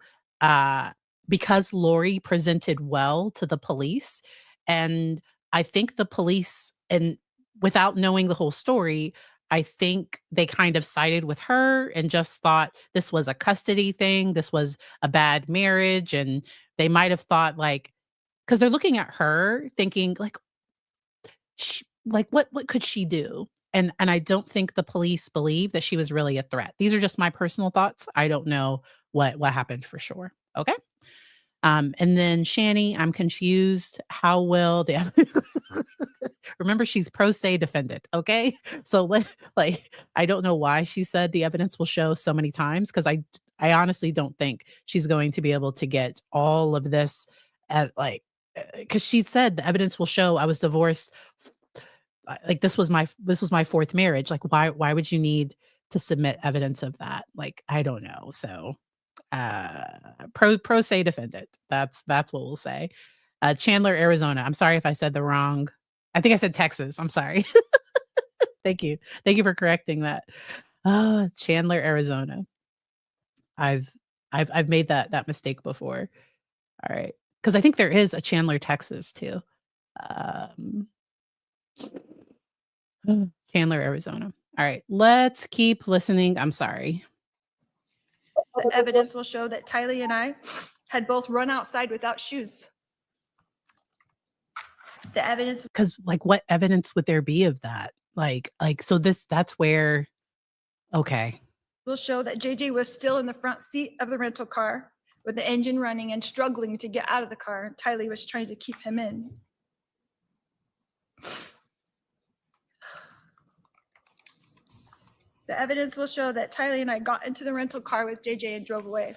S1: because Lori presented well to the police, and I think the police, and without knowing the whole story, I think they kind of sided with her and just thought this was a custody thing, this was a bad marriage, and they might have thought like, because they're looking at her thinking like, what could she do? And I don't think the police believe that she was really a threat. These are just my personal thoughts. I don't know what happened for sure. Okay. And then Shani, I'm confused. How will the remember she's pro se defendant, okay? So I don't know why she said the evidence will show so many times, because I honestly don't think she's going to be able to get all of this at because she said the evidence will show I was divorced. Like this was my fourth marriage. Like why would you need to submit evidence of that? Like I don't know. So pro se defendant. That's what we'll say. Chandler, Arizona. I'm sorry if I said the wrong. I think I said Texas. I'm sorry. Thank you for correcting that. Chandler, Arizona. I've made that mistake before. All right, because I think there is a Chandler, Texas too. Chandler, Arizona. All right, let's keep listening. I'm sorry.
S3: The evidence will show that Tylee and I had both run outside without shoes. The evidence,
S1: because like what evidence would there be of that? Like so that's where, okay.
S3: Will show that JJ was still in the front seat of the rental car with the engine running and struggling to get out of the car. Tylee was trying to keep him in. The evidence will show that Tylee and I got into the rental car with JJ and drove away.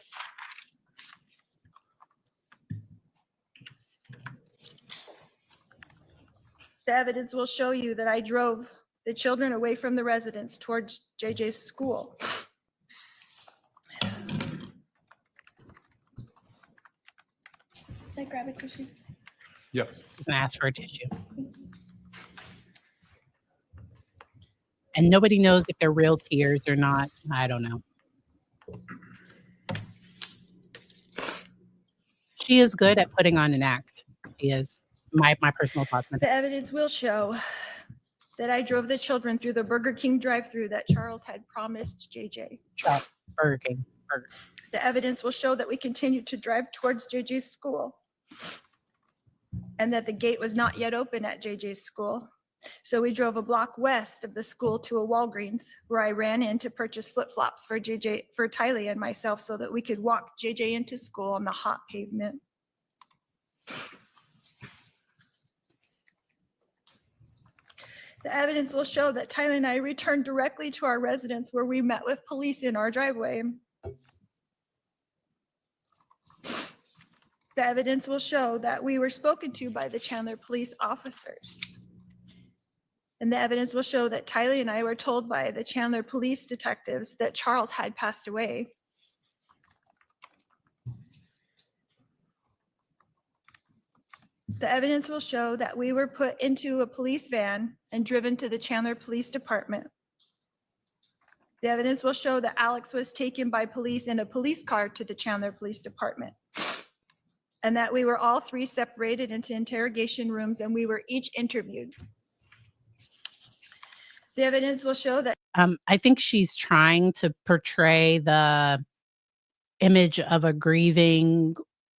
S3: The evidence will show you that I drove the children away from the residence towards JJ's school. Can I grab a tissue?
S4: Yes.
S1: She's gonna ask for a tissue. And nobody knows if they're real tears or not. I don't know. She is good at putting on an act. She is. My personal thoughts.
S3: The evidence will show that I drove the children through the Burger King drive-thru that Charles had promised JJ.
S1: Burger King. Burger.
S3: The evidence will show that we continued to drive towards JJ's school and that the gate was not yet open at JJ's school. So we drove a block west of the school to a Walgreens where I ran in to purchase flip-flops for Tylee and myself so that we could walk JJ into school on the hot pavement. The evidence will show that Tylee and I returned directly to our residence where we met with police in our driveway. The evidence will show that we were spoken to by the Chandler police officers. And the evidence will show that Tylee and I were told by the Chandler police detectives that Charles had passed away. The evidence will show that we were put into a police van and driven to the Chandler Police Department. The evidence will show that Alex was taken by police in a police car to the Chandler Police Department, and that we were all three separated into interrogation rooms and we were each interviewed. The evidence will show that
S1: I think she's trying to portray the image of a grieving.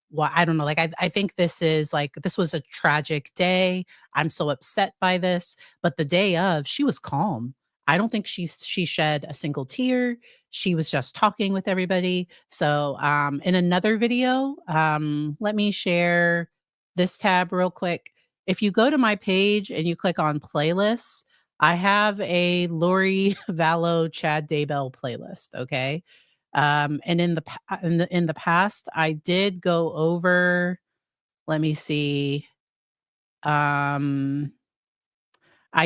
S1: Well, I don't know. Like, I think this was a tragic day. I'm so upset by this. But the day of, she was calm. I don't think she shed a single tear. She was just talking with everybody. So in another video, let me share this tab real quick. If you go to my page and you click on playlists, I have a Lori Vallow-Daybell playlist. Okay. And in the past, I did go over, let me see. I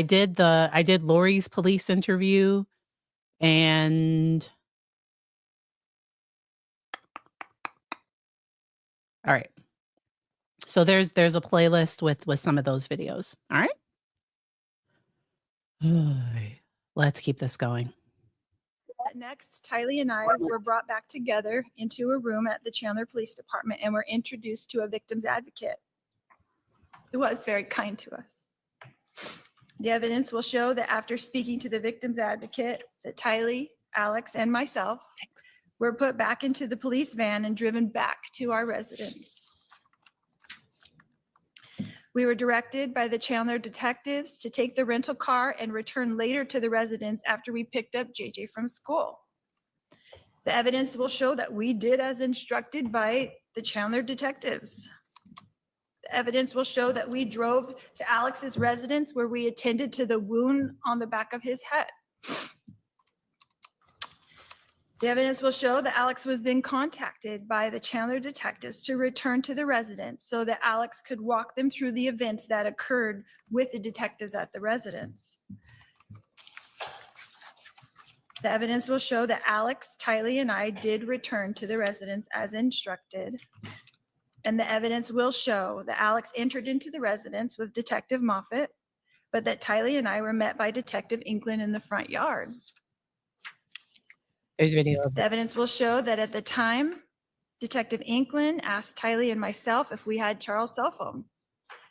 S1: did Lori's police interview, and all right. So there's a playlist with some of those videos. All right. Let's keep this going.
S3: next, Tylee and I were brought back together into a room at the Chandler Police Department and were introduced to a victim's advocate who was very kind to us. The evidence will show that after speaking to the victim's advocate, that Tylee, Alex, and myself were put back into the police van and driven back to our residence. We were directed by the Chandler detectives to take the rental car and return later to the residence after we picked up JJ from school. The evidence will show that we did as instructed by the Chandler detectives. The evidence will show that we drove to Alex's residence where we attended to the wound on the back of his head. The evidence will show that Alex was then contacted by the Chandler detectives to return to the residence so that Alex could walk them through the events that occurred with the detectives at the residence. The evidence will show that Alex, Tylee, and I did return to the residence as instructed. And the evidence will show that Alex entered into the residence with Detective Moffett, but that Tylee and I were met by Detective Inkland in the front yard.
S1: There's video of
S3: The evidence will show that at the time, Detective Inkland asked Tylee and myself if we had Charles' cell phone.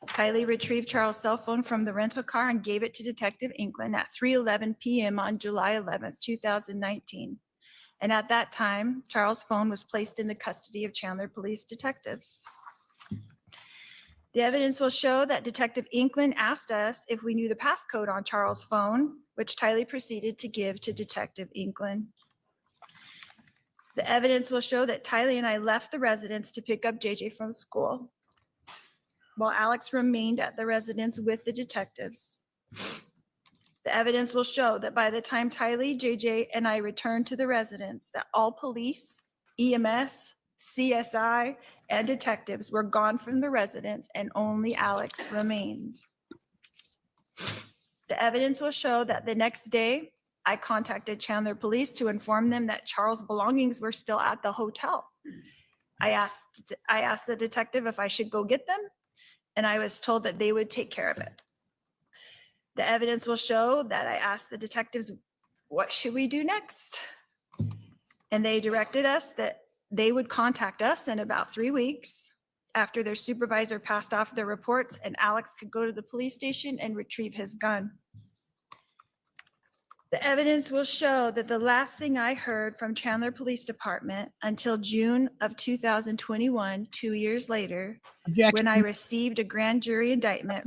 S3: Tylee retrieved Charles' cell phone from the rental car and gave it to Detective Inkland at 3:11 p.m. on July 11th, 2019. And at that time, Charles' phone was placed in the custody of Chandler police detectives. The evidence will show that Detective Inkland asked us if we knew the passcode on Charles' phone, which Tylee proceeded to give to Detective Inkland. The evidence will show that Tylee and I left the residence to pick up JJ from school, while Alex remained at the residence with the detectives. The evidence will show that by the time Tylee, JJ, and I returned to the residence, that all police, EMS, CSI, and detectives were gone from the residence and only Alex remained. The evidence will show that the next day, I contacted Chandler Police to inform them that Charles' belongings were still at the hotel. I asked the detective if I should go get them, and I was told that they would take care of it. The evidence will show that I asked the detectives, what should we do next? And they directed us that they would contact us in about 3 weeks after their supervisor passed off their reports and Alex could go to the police station and retrieve his gun. The evidence will show that the last thing I heard from Chandler Police Department until June of 2021, 2 years later, when I received a grand jury indictment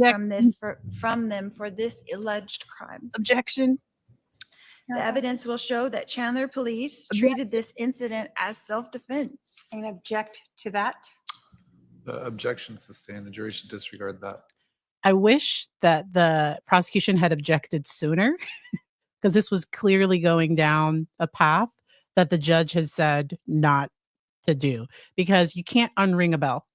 S3: from them for this alleged crime.
S1: objection.
S3: The evidence will show that Chandler Police treated this incident as self-defense.
S2: And object to that.
S4: The objection sustained. The jury should disregard that.
S1: I wish that the prosecution had objected sooner, because this was clearly going down a path that the judge has said not to do, because you can't unring a bell.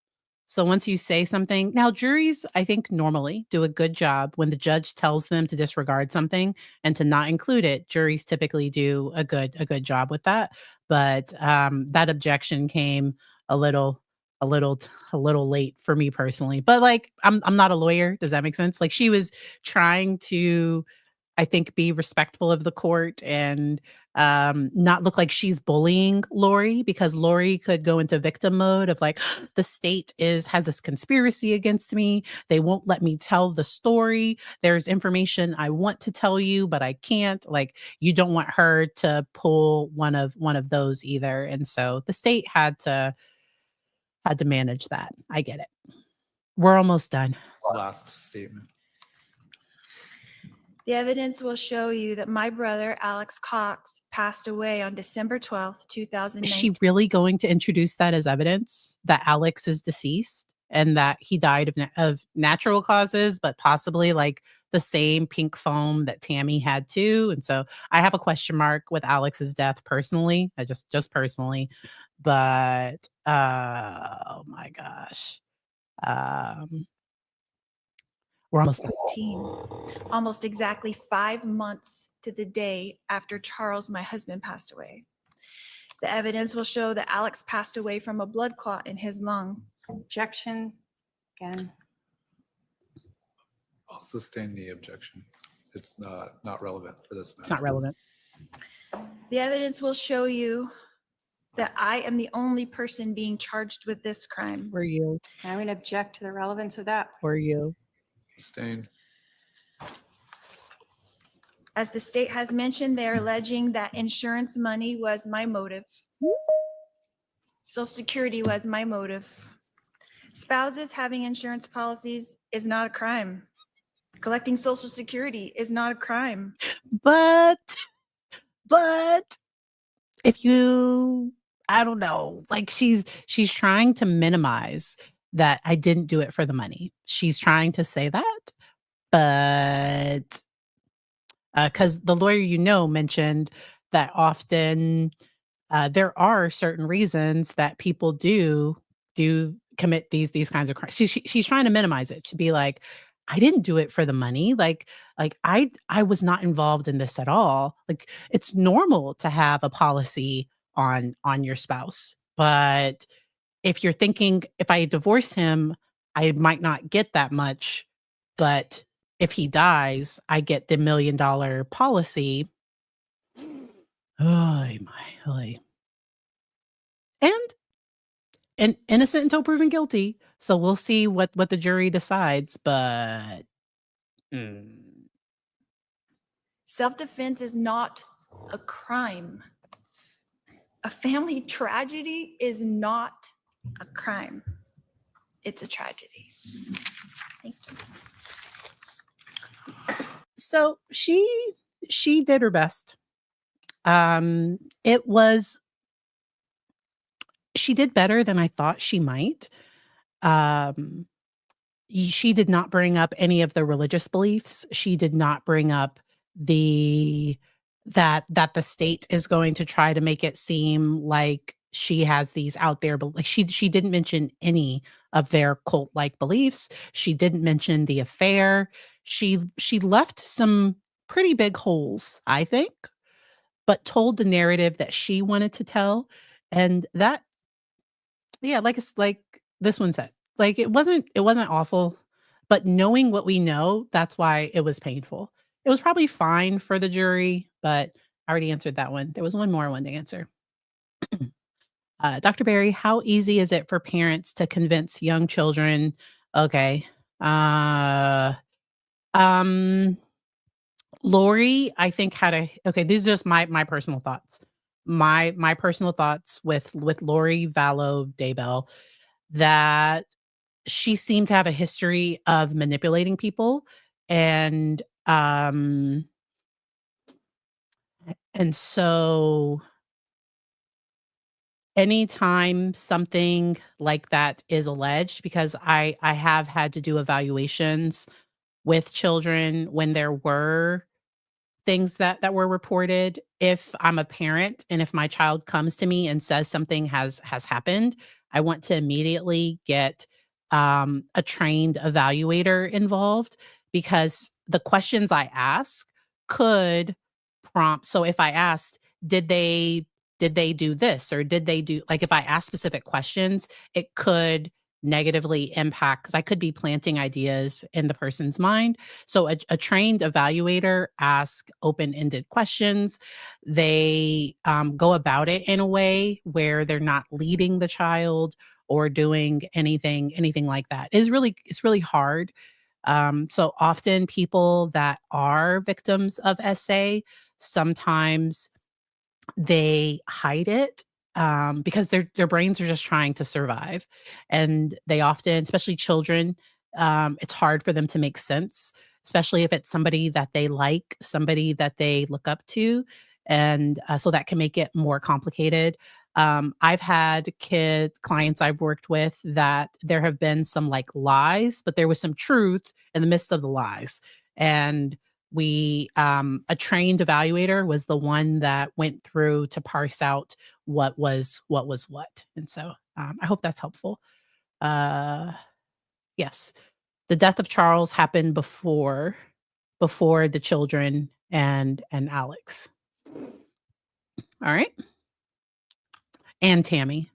S1: So once you say something, now juries, I think normally do a good job when the judge tells them to disregard something and to not include it. Juries typically do a good job with that. But that objection came a little a little late for me personally. But like I'm not a lawyer. Does that make sense? Like she was trying to, I think, be respectful of the court and not look like she's bullying Lori, because Lori could go into victim mode of like, the state has this conspiracy against me. They won't let me tell the story. There's information I want to tell you, but I can't. Like, you don't want her to pull one of those either. And so the state had to manage that. I get it. We're almost done.
S4: Last statement.
S3: The evidence will show you that my brother, Alex Cox, passed away on December 12th,
S1: Is
S3: 2019.
S1: she really going to introduce that as evidence that Alex is deceased and that he died of natural causes, but possibly like the same pink foam that Tammy had too? And so I have a question mark with Alex's death personally. I just personally, but oh my gosh. We're almost done.
S3: Almost exactly 5 months to the day after Charles, my husband, passed away. The evidence will show that Alex passed away from a blood clot in his lung.
S2: Objection again.
S4: I'll sustain the objection. It's not relevant for this matter.
S1: It's not relevant.
S3: The evidence will show you that I am the only person being charged with this crime.
S1: Were you?
S2: I would object to the relevance of that.
S1: Were you?
S4: Sustained.
S3: As the state has mentioned, they're alleging that insurance money was my motive. Social Security was my motive. Spouses having insurance policies is not a crime. Collecting Social Security is not a crime.
S1: But if you, I don't know, like she's trying to minimize that I didn't do it for the money. She's trying to say that, but because the lawyer mentioned that often there are certain reasons that people do commit these kinds of crimes. She's trying to minimize it, to be like, I didn't do it for the money. Like I was not involved in this at all. Like, it's normal to have a policy on your spouse, but if you're thinking, if I divorce him, I might not get that much, but if he dies, I get the $1 million policy. Oh my, holy. And innocent until proven guilty. So we'll see what the jury decides, but
S3: Self-defense is not a crime. A family tragedy is not a crime. It's a tragedy. Thank you.
S1: so she did her best. She did better than I thought she might. She did not bring up any of the religious beliefs. She did not bring up that the state is going to try to make it seem like she has these out there, but like she didn't mention any of their cult-like beliefs. She didn't mention the affair. She left some pretty big holes, I think, but told the narrative that she wanted to tell. And that, yeah, like it's like this one said, like it wasn't awful, but knowing what we know, that's why it was painful. It was probably fine for the jury, but I already answered that one. There was one more I wanted to answer. Dr. Barry, how easy is it for parents to convince young children? Okay. Lori, I think okay, these are just my personal thoughts. My personal thoughts with Lori Vallow-Daybell, that she seemed to have a history of manipulating people, and so anytime something like that is alleged, because I have had to do evaluations with children when there were things that were reported. If I'm a parent and if my child comes to me and says something has happened, I want to immediately get a trained evaluator involved, because the questions I ask could prompt. So if I asked, did they do this, or did they do, like, if I ask specific questions, it could negatively impact, because I could be planting ideas in the person's mind. So a trained evaluator asks open-ended questions. They go about it in a way where they're not leading the child or doing anything like that. It's really hard. So often people that are victims of SA, sometimes they hide it, because their brains are just trying to survive, and they often, especially children, it's hard for them to make sense, especially if it's somebody that they like, somebody that they look up to, and so that can make it more complicated. I've had clients I've worked with that there have been some like lies, but there was some truth in the midst of the lies, and a trained evaluator was the one that went through to parse out what. And so I hope that's helpful. Yes, the death of Charles happened before the children and Alex. All right. And Tammy.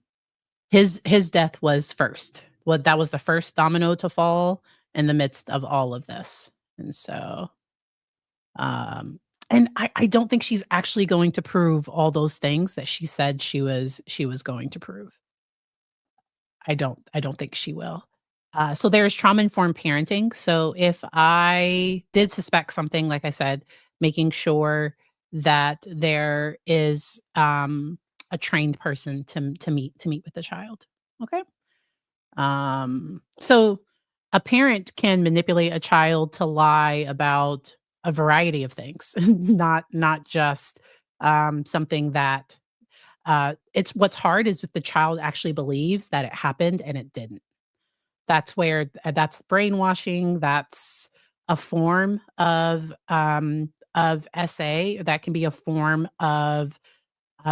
S1: His death was first. Well, that was the first domino to fall in the midst of all of this. And so and I don't think she's actually going to prove all those things that she said she was going to prove. I don't think she will. So there's trauma-informed parenting. So if I did suspect something, like I said, making sure that there is a trained person to meet with the child. Okay. So a parent can manipulate a child to lie about a variety of things, not just something that it's what's hard is if the child actually believes that it happened and it didn't. That's where that's brainwashing. That's a form of SA. That can be a form of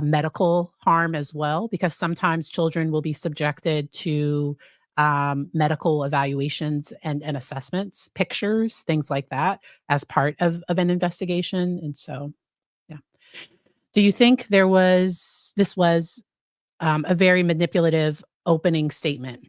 S1: medical harm as well, because sometimes children will be subjected to medical evaluations and assessments, pictures, things like that, as part of an investigation. And so, yeah. Do you think this was a very manipulative opening statement?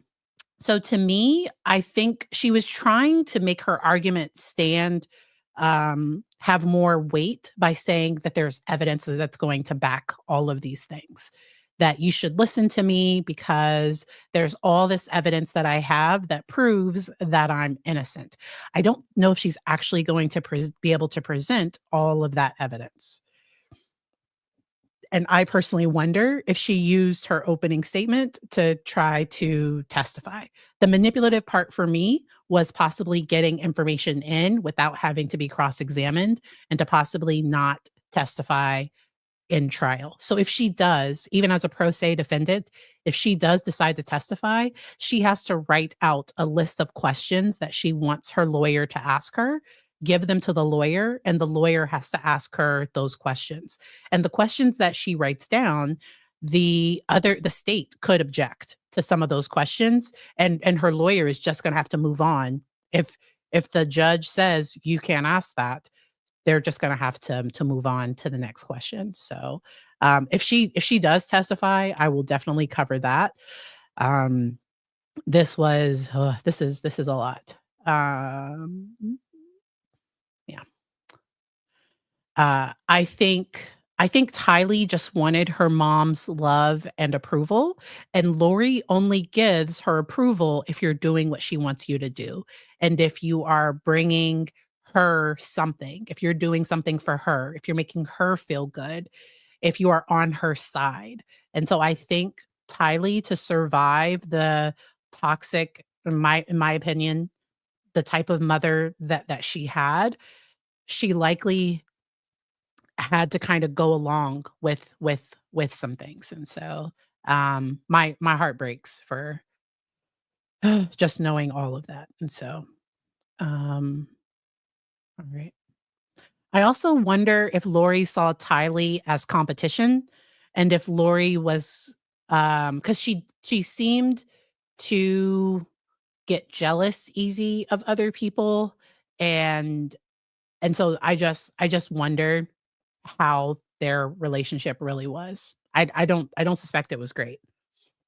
S1: So to me, I think she was trying to make her argument stand, have more weight by saying that there's evidence that's going to back all of these things. That you should listen to me because there's all this evidence that I have that proves that I'm innocent. I don't know if she's actually going to be able to present all of that evidence. And I personally wonder if she used her opening statement to try to testify. The manipulative part for me was possibly getting information in without having to be cross-examined and to possibly not testify in trial. So if she does, even as a pro se defendant, if she does decide to testify, she has to write out a list of questions that she wants her lawyer to ask her, give them to the lawyer, and the lawyer has to ask her those questions. And the questions that she writes down, the state could object to some of those questions, and her lawyer is just going to have to move on. If the judge says you can't ask that, they're just gonna have to move on to the next question. So, if she does testify, I will definitely cover that. Um, this is a lot. Yeah. I think Tylee just wanted her mom's love and approval, and Lori only gives her approval if you're doing what she wants you to do, and if you are bringing her something, if you're doing something for her, if you're making her feel good, if you are on her side. And so I think Tylee, to survive the toxic, in my opinion, the type of mother that she had, she likely had to kind of go along with some things. And so my heart breaks for just knowing all of that. And so all right. I also wonder if Lori saw Tylee as competition, and if Lori was, because she seemed to get jealous easy of other people, and so I just wondered how their relationship really was. I don't suspect it was great.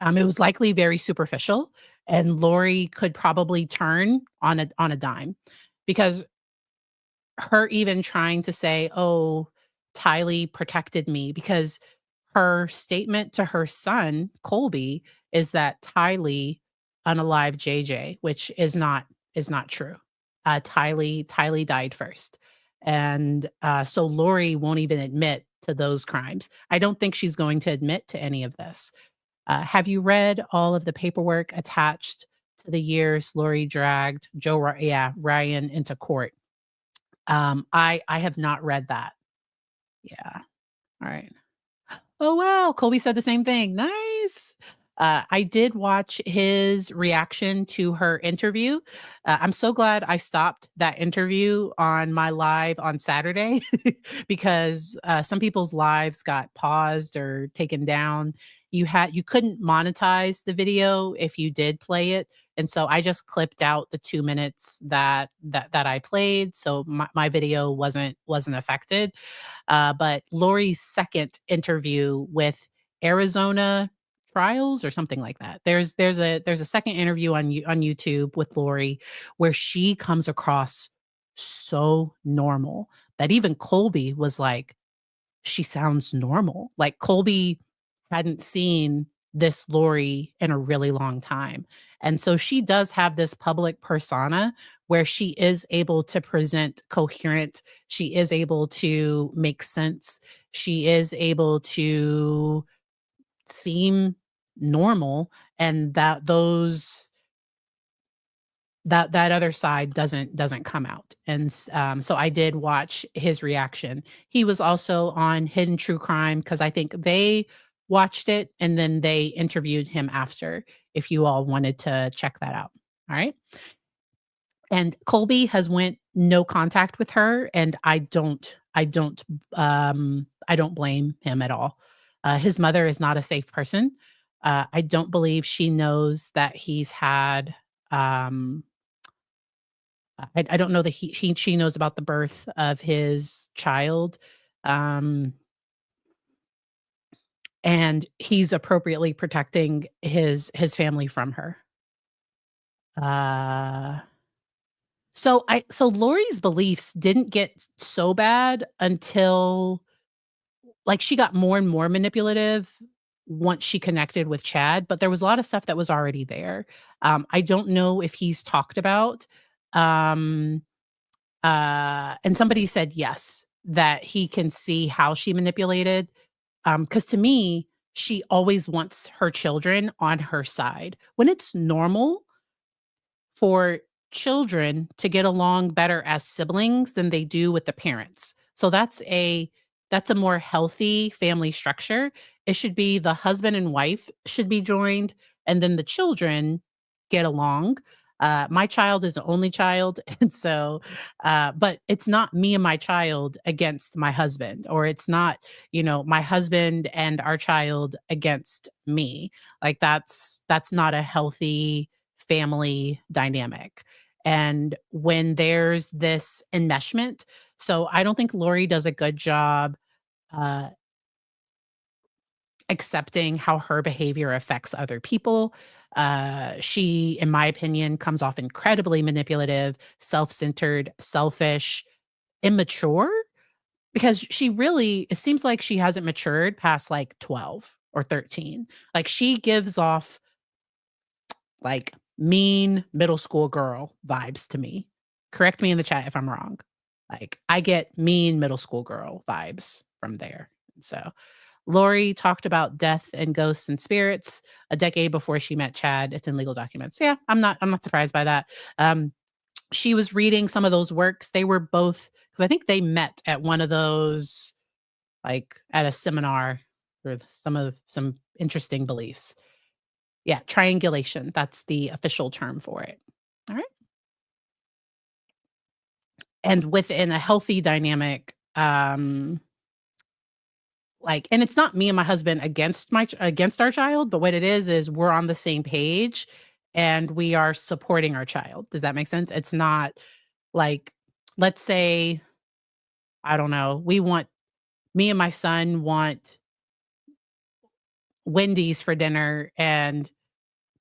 S1: It was likely very superficial, and Lori could probably turn on a dime, because her even trying to say, "Oh, Tylee protected me," because her statement to her son, Colby, is that Tylee unalived JJ, which is not true. Tylee died first. And, so Lori won't even admit to those crimes. I don't think she's going to admit to any of this. Have you read all of the paperwork attached to the years Lori dragged Ryan into court? I have not read that. Yeah. All right. Oh, wow. Colby said the same thing. Nice. I did watch his reaction to her interview. I'm so glad I stopped that interview on my live on Saturday, because some people's lives got paused or taken down. You couldn't monetize the video if you did play it, and so I just clipped out the 2 minutes that I played, so my video wasn't affected. But Lori's second interview with Arizona Trials or something like that. There's a second interview on YouTube with Lori, where she comes across so normal that even Colby was like, "She sounds normal." Like, Colby hadn't seen this Lori in a really long time. And so she does have this public persona where she is able to present coherent, she is able to make sense, she is able to seem normal, and that other side doesn't come out. And so I did watch his reaction. He was also on Hidden True Crime, because I think they watched it and then they interviewed him after, if you all wanted to check that out. All right. And Colby has went no contact with her, and I don't blame him at all. His mother is not a safe person. I don't believe she knows that he's had I don't know that she knows about the birth of his child, um, and he's appropriately protecting his family from her. Uh, so Lori's beliefs didn't get so bad until, like, she got more and more manipulative once she connected with Chad, but there was a lot of stuff that was already there. I don't know if he's talked about, um and somebody said yes, that he can see how she manipulated. Because to me, she always wants her children on her side. When it's normal for children to get along better as siblings than they do with the parents. So that's a more healthy family structure. It should be the husband and wife should be joined, and then the children get along. My child is the only child, and so, but it's not me and my child against my husband, or it's not, my husband and our child against me. Like, that's not a healthy family dynamic. And when there's this enmeshment, so I don't think Lori does a good job uh, accepting how her behavior affects other people. She, in my opinion, comes off incredibly manipulative, self-centered, selfish, immature, because it seems like she hasn't matured past like 12 or 13. Like, she gives off like mean middle school girl vibes to me. Correct me in the chat if I'm wrong. Like, I get mean middle school girl vibes from there. So Lori talked about death and ghosts and spirits a decade before she met Chad. It's in legal documents. Yeah, I'm not surprised by that. She was reading some of those works. They were both, because I think they met at one of those, like at a seminar, or some interesting beliefs. Yeah, triangulation. That's the official term for it. All right. And within a healthy dynamic, like, and it's not me and my husband against our child, but what it is we're on the same page, and we are supporting our child. Does that make sense? It's not like, let's say, I don't know, me and my son want Wendy's for dinner and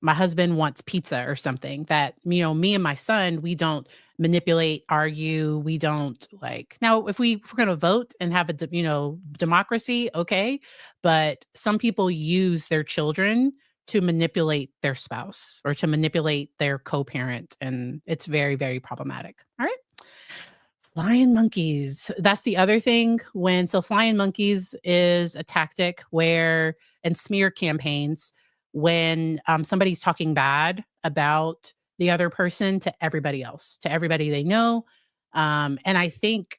S1: my husband wants pizza or something. That, me and my son, we don't manipulate, argue. We don't like, now, if we're going to vote and have democracy, okay. But some people use their children to manipulate their spouse or to manipulate their co-parent. And it's very, very problematic. All right. Flying monkeys. That's the other thing. Flying monkeys is a tactic where, and smear campaigns, when somebody's talking bad about the other person to everybody else, to everybody they know. And I think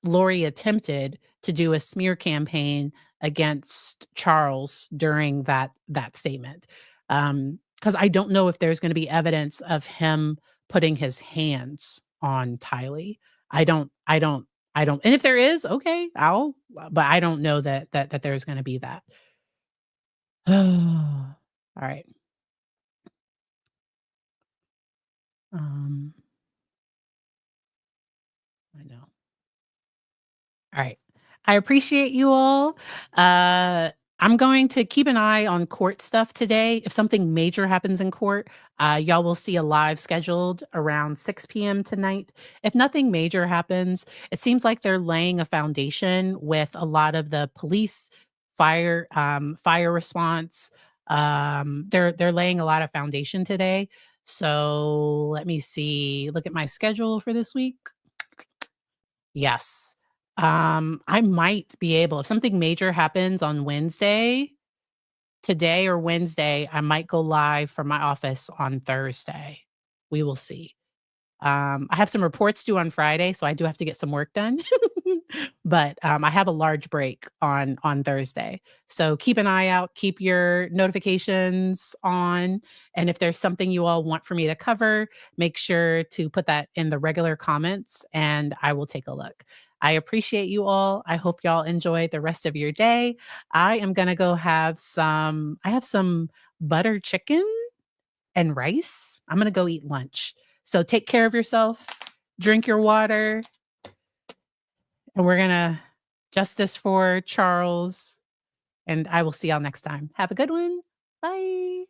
S1: Lori attempted to do a smear campaign against Charles during that statement. Because I don't know if there's going to be evidence of him putting his hands on Tylee. I don't. And if there is, okay, but I don't know that there's going to be that. All right. I know. All right. I appreciate you all. I'm going to keep an eye on court stuff today. If something major happens in court, y'all will see a live scheduled around 6 p.m. tonight. If nothing major happens, it seems like they're laying a foundation with a lot of the police fire response. They're laying a lot of foundation today. So let me see. Look at my schedule for this week. Yes. I might be able, if something major happens on Wednesday, today or Wednesday, I might go live from my office on Thursday. We will see. I have some reports due on Friday, so I do have to get some work done. But I have a large break on Thursday. So keep an eye out, keep your notifications on. And if there's something you all want for me to cover, make sure to put that in the regular comments and I will take a look. I appreciate you all. I hope y'all enjoy the rest of your day. I am going to go have some butter chicken and rice. I'm going to go eat lunch. So take care of yourself, drink your water, and we're going to justice for Charles. And I will see y'all next time. Have a good one. Bye.